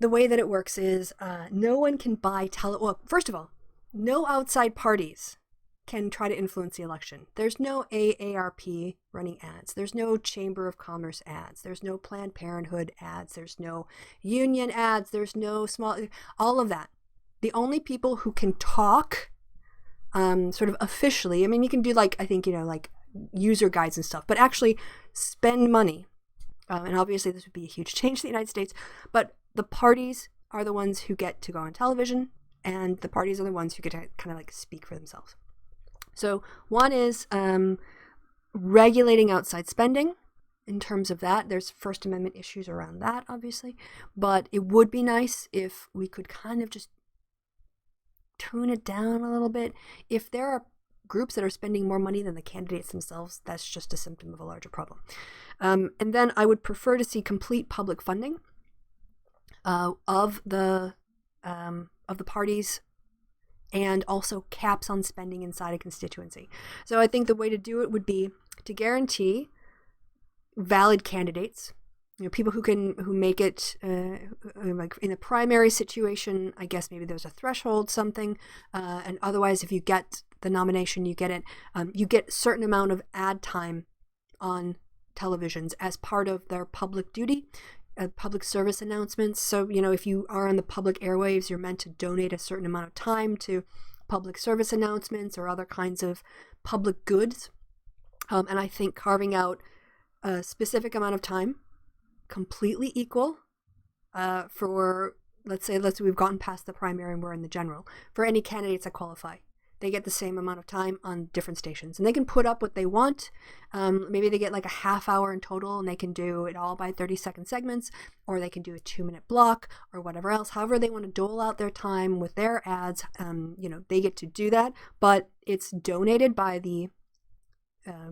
the way that it works is no one can buy well, first of all, no outside parties can try to influence the election. There's no AARP running ads. There's no Chamber of Commerce ads. There's no Planned Parenthood ads. There's no union ads. There's no all of that. The only people who can talk sort of officially, I mean, you can do like, I think, like user guides and stuff, but actually spend money. And obviously this would be a huge change in the United States, but the parties are the ones who get to go on television, and the parties are the ones who get to kind of like speak for themselves. So one is regulating outside spending. In terms of that, there's First Amendment issues around that, obviously, but it would be nice if we could kind of just tune it down a little bit. If there are groups that are spending more money than the candidates themselves, that's just a symptom of a larger problem. And then I would prefer to see complete public funding of the parties, and also caps on spending inside a constituency. So I think the way to do it would be to guarantee valid candidates. People who make it, like in a primary situation, I guess maybe there's a threshold, something, and otherwise if you get the nomination, you get it, you get a certain amount of ad time on televisions as part of their public duty, public service announcements. So, if you are on the public airwaves, you're meant to donate a certain amount of time to public service announcements or other kinds of public goods. And I think carving out a specific amount of time, completely equal for, let's say we've gotten past the primary and we're in the general, for any candidates that qualify. they get the same amount of time on different stations. And they can put up what they want. Maybe they get like a half hour in total, and they can do it all by 30-second segments, or they can do a 2-minute block or whatever else. However they want to dole out their time with their ads, they get to do that. But it's donated by the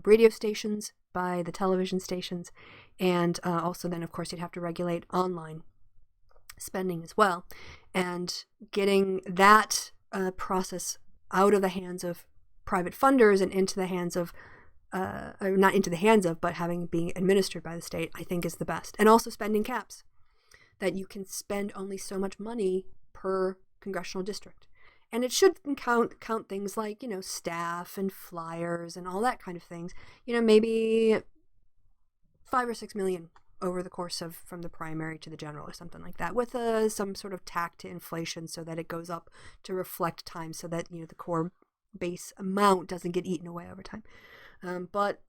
radio stations, by the television stations, and also then, of course, you'd have to regulate online spending as well. And getting that process out of the hands of private funders and into the hands of, or not into the hands of, but being administered by the state, I think is the best. And also spending caps, that you can spend only so much money per congressional district. And it should count things like, staff and flyers and all that kind of things. Maybe 5 or 6 million over the course of from the primary to the general or something like that, with some sort of tack to inflation so that it goes up to reflect time, so that the core base amount doesn't get eaten away over time. But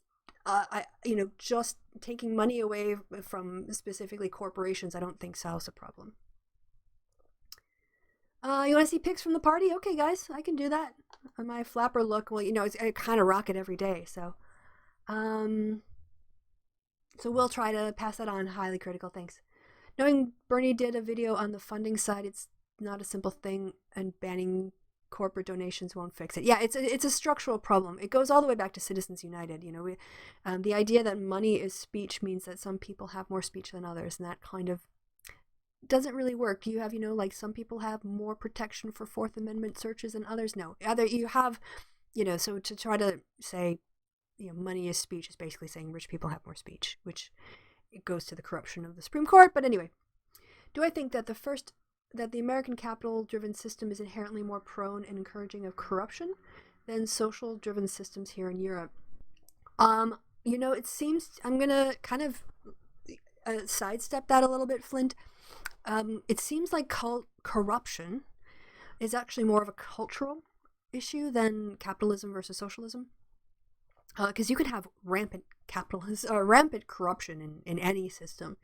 just taking money away from specifically corporations, I don't think solves a problem. You want to see pics from the party? Okay, guys, I can do that. My flapper look, well, I kind of rock it every day, so. So we'll try to pass that on. Highly critical, thanks. Knowing Burnie did a video on the funding side, it's not a simple thing, and banning corporate donations won't fix it. Yeah, it's a structural problem. It goes all the way back to Citizens United. The idea that money is speech means that some people have more speech than others, and that kind of doesn't really work. You have, some people have more protection for Fourth Amendment searches than others. No, either you have, so to try to say, money is speech is basically saying rich people have more speech, which it goes to the corruption of the Supreme Court. But anyway, do I think that the American capital-driven system is inherently more prone and encouraging of corruption than social-driven systems here in Europe? It seems, I'm gonna kind of sidestep that a little bit, Flint. It seems like corruption is actually more of a cultural issue than capitalism versus socialism. Because you could have rampant rampant corruption in any system.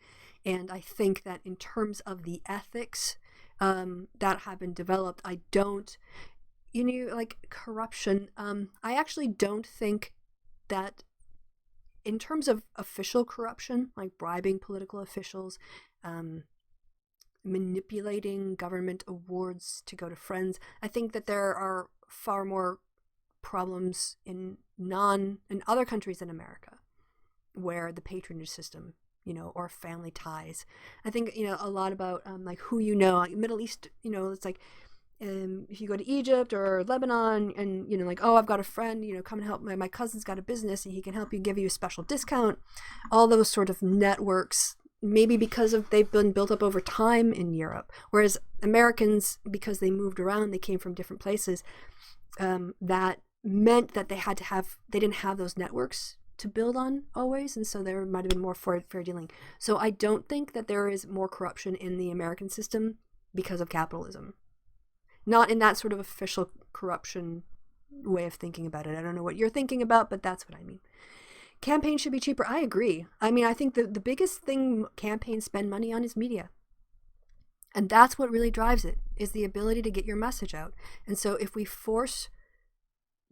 And I think that in terms of the ethics that have been developed, I don't, corruption, I actually don't think that in terms of official corruption, like bribing political officials, manipulating government awards to go to friends, I think that there are far more problems in other countries in America, where the patronage system, or family ties. I think, a lot about like who Middle East, it's like if you go to Egypt or Lebanon and, I've got a friend, come and help, my cousin's got a business and he can help you, give you a special discount. All those sort of networks, maybe because they've been built up over time in Europe. Whereas Americans, because they moved around, they came from different places, that meant that they didn't have those networks to build on always, and so there might have been more fair dealing. So I don't think that there is more corruption in the American system because of capitalism. Not in that sort of official corruption way of thinking about it. I don't know what you're thinking about, but that's what I mean. Campaigns should be cheaper. I agree. I think the biggest thing campaigns spend money on is media. And that's what really drives it, is the ability to get your message out. And so if we force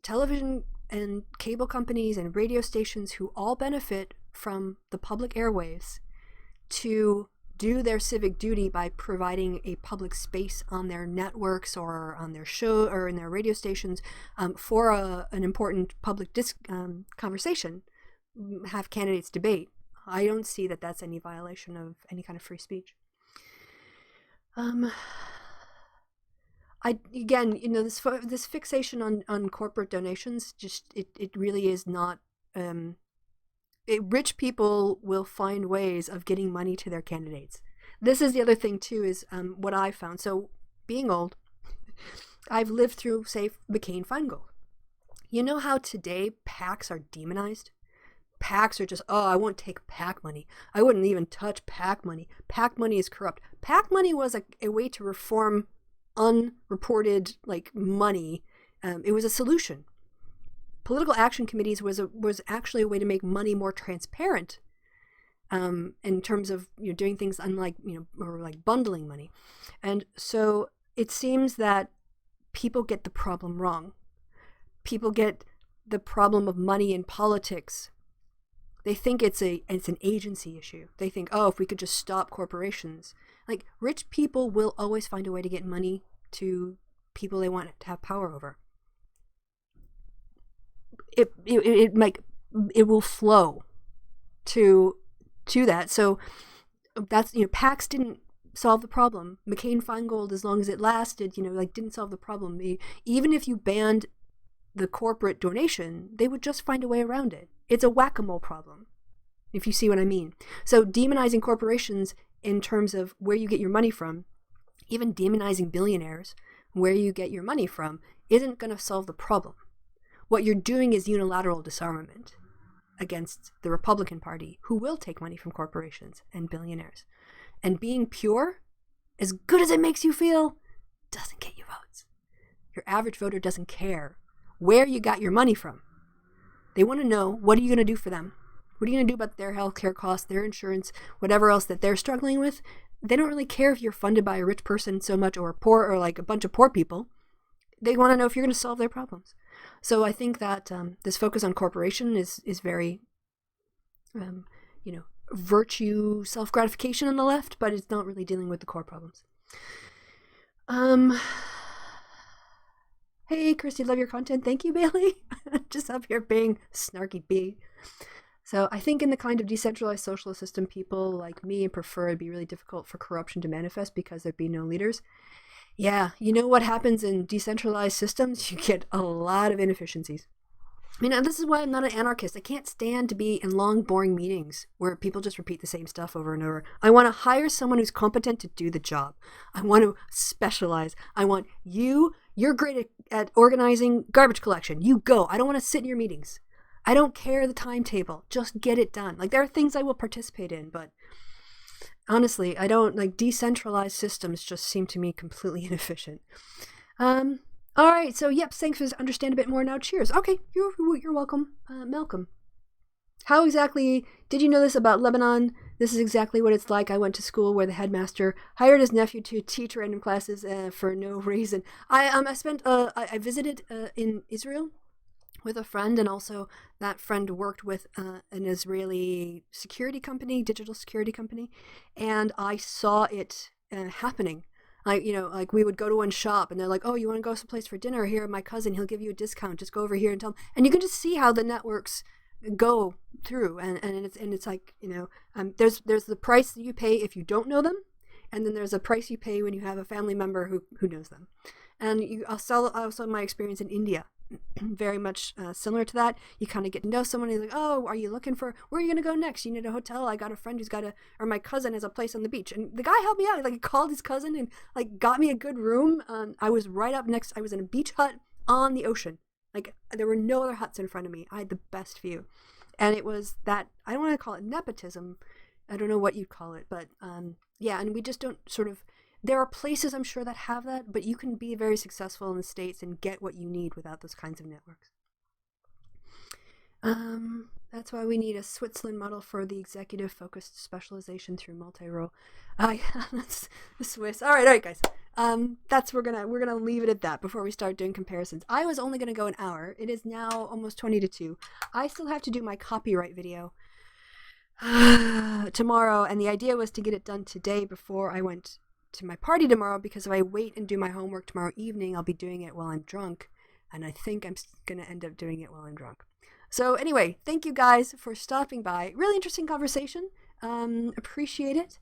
television and cable companies and radio stations, who all benefit from the public airwaves, to do their civic duty by providing a public space on their networks or on their show or in their radio stations for an important public conversation, have candidates debate, I don't see that that's any violation of any kind of free speech. This fixation on corporate donations, just it really is not. Rich people will find ways of getting money to their candidates. This is the other thing too, is what I found. So being old, I've lived through, say, McCain-Feingold. You know how today PACs are demonized? PACs are just, I won't take PAC money. I wouldn't even touch PAC money. PAC money is corrupt. PAC money was a way to reform unreported money. It was a solution. Political action committees was actually a way to make money more transparent, in terms of doing things unlike or like bundling money. And so it seems that people get the problem wrong. people get the problem of money in politics. They think it's an agency issue. They think, oh, if we could just stop corporations. Like, rich people will always find a way to get money to people they want to have power over. It will flow to that. So that's, PACs didn't solve the problem. McCain-Feingold, as long as it lasted, didn't solve the problem. Even if you banned the corporate donation, they would just find a way around it. It's a whack-a-mole problem, if you see what I mean. So demonizing corporations in terms of where you get your money from, even demonizing billionaires, where you get your money from, isn't going to solve the problem. What you're doing is unilateral disarmament against the Republican Party, who will take money from corporations and billionaires. And being pure, as good as it makes you feel, doesn't get you votes. Your average voter doesn't care where you got your money from. They want to know, what are you going to do for them? What are you going to do about their healthcare costs, their insurance, whatever else that they're struggling with? They don't really care if you're funded by a rich person so much, or poor, or like a bunch of poor people. They want to know if you're going to solve their problems. So I think that this focus on corporation is very, virtue, self-gratification on the left, but it's not really dealing with the core problems. Hey, Christy, love your content. Thank you, Bailey. Just up here being snarky bee. So I think in the kind of decentralized socialist system, people like me prefer it'd be really difficult for corruption to manifest because there'd be no leaders. Yeah, you know what happens in decentralized systems? You get a lot of inefficiencies. This is why I'm not an anarchist. I can't stand to be in long, boring meetings where people just repeat the same stuff over and over. I want to hire someone who's competent to do the job. I want to specialize. I want you're great at organizing garbage collection. You go. I don't want to sit in your meetings. I don't care the timetable. Just get it done. Like, there are things I will participate in, but honestly, I don't, decentralized systems just seem to me completely inefficient. All right, so yep, thanks for understand a bit more now. Cheers. Okay, you're welcome, Malcolm. How exactly did you know this about Lebanon? This is exactly what it's like. I went to school where the headmaster hired his nephew to teach random classes for no reason. I visited in Israel with a friend, and also that friend worked with an Israeli security company, digital security company, and I saw it happening. Like we would go to one shop and they're like, oh, you want to go someplace for dinner? Here, my cousin, he'll give you a discount. Just go over here and tell him. And you can just see how the networks go through. And it's like, there's the price that you pay if you don't know them. And then there's a price you pay when you have a family member who knows them. And also my experience in India. Very much similar to that. You kind of get to know someone and you're like, oh, are you looking for, where are you going to go next? You need a hotel? I got a friend or my cousin has a place on the beach. And the guy helped me out. He called his cousin and got me a good room. I was right up next. I was in a beach hut on the ocean. There were no other huts in front of me. I had the best view. And it was that, I don't want to call it nepotism. I don't know what you'd call it, but yeah. And we just don't there are places I'm sure that have that, but you can be very successful in the States and get what you need without those kinds of networks. That's why we need a Switzerland model for the executive focused specialization through multi-role. That's the Swiss. All right, guys. We're gonna leave it at that before we start doing comparisons. I was only gonna go an hour. It is now almost 20 to 2. I still have to do my copyright video tomorrow, and the idea was to get it done today before I went to my party tomorrow, because if I wait and do my homework tomorrow evening, I'll be doing it while I'm drunk, and I think I'm going to end up doing it while I'm drunk. So anyway, thank you guys for stopping by. Really interesting conversation. Appreciate it.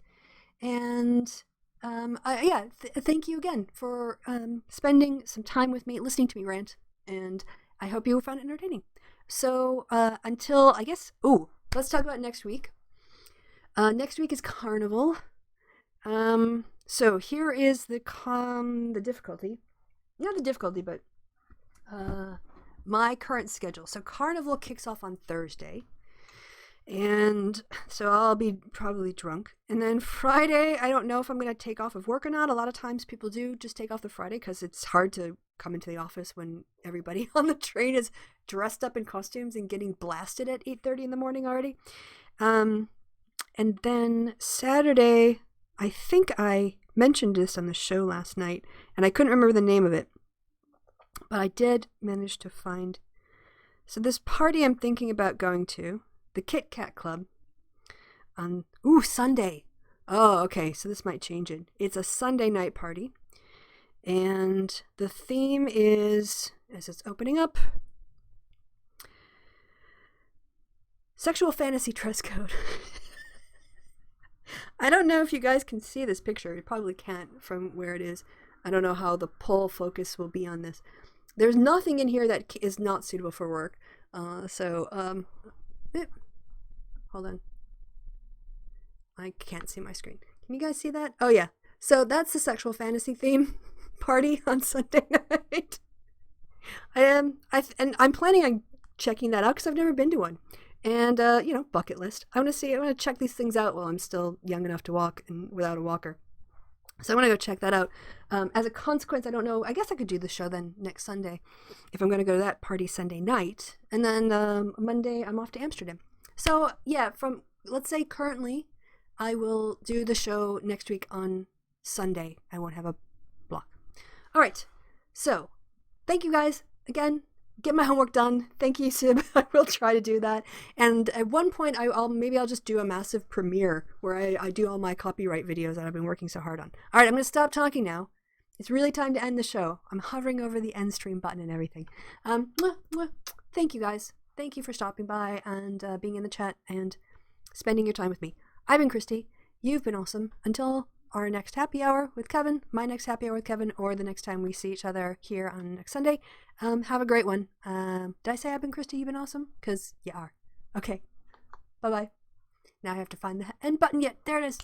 And thank you again for spending some time with me, listening to me rant, and I hope you found it entertaining. So until, let's talk about next week. Next week is Carnival. So here is the difficulty. Not the difficulty, but my current schedule. So Carnival kicks off on Thursday. And so I'll be probably drunk. And then Friday, I don't know if I'm going to take off of work or not. A lot of times people do just take off the Friday because it's hard to come into the office when everybody on the train is dressed up in costumes and getting blasted at 8:30 in the morning already. And then Saturday, I think I mentioned this on the show last night, and I couldn't remember the name of it. But I did manage to find... So this party I'm thinking about going to, the Kit Kat Club, on... Sunday. Oh, okay, so this might change it. It's a Sunday night party. And the theme is, as it's opening up, sexual fantasy dress code. I don't know if you guys can see this picture. You probably can't from where it is. I don't know how the pull focus will be on this. There's nothing in here that is not suitable for work. Hold on. I can't see my screen. Can you guys see that? Oh yeah. So that's the sexual fantasy theme party on Sunday night. And I'm planning on checking that out because I've never been to one. And bucket list. I want to check these things out while I'm still young enough to walk and without a walker. So I want to go check that out. As a consequence, I don't know. I guess I could do the show then next Sunday if I'm going to go to that party Sunday night. And then Monday, I'm off to Amsterdam. So yeah, let's say currently, I will do the show next week on Sunday. I won't have a block. All right. So thank you guys again. Get my homework done. Thank you, Sib. I will try to do that. And at one point, I'll just do a massive premiere where I do all my copyright videos that I've been working so hard on. All right, I'm going to stop talking now. It's really time to end the show. I'm hovering over the end stream button and everything. Thank you guys. Thank you for stopping by and being in the chat and spending your time with me. I've been Christy. You've been awesome. Until our next happy hour with Kevin, my next happy hour with Kevin, or the next time we see each other here on next Sunday. Have a great one. Did I say I've been Christy? You've been awesome? Because you are. Okay. Bye-bye. Now I have to find the end button yet. There it is.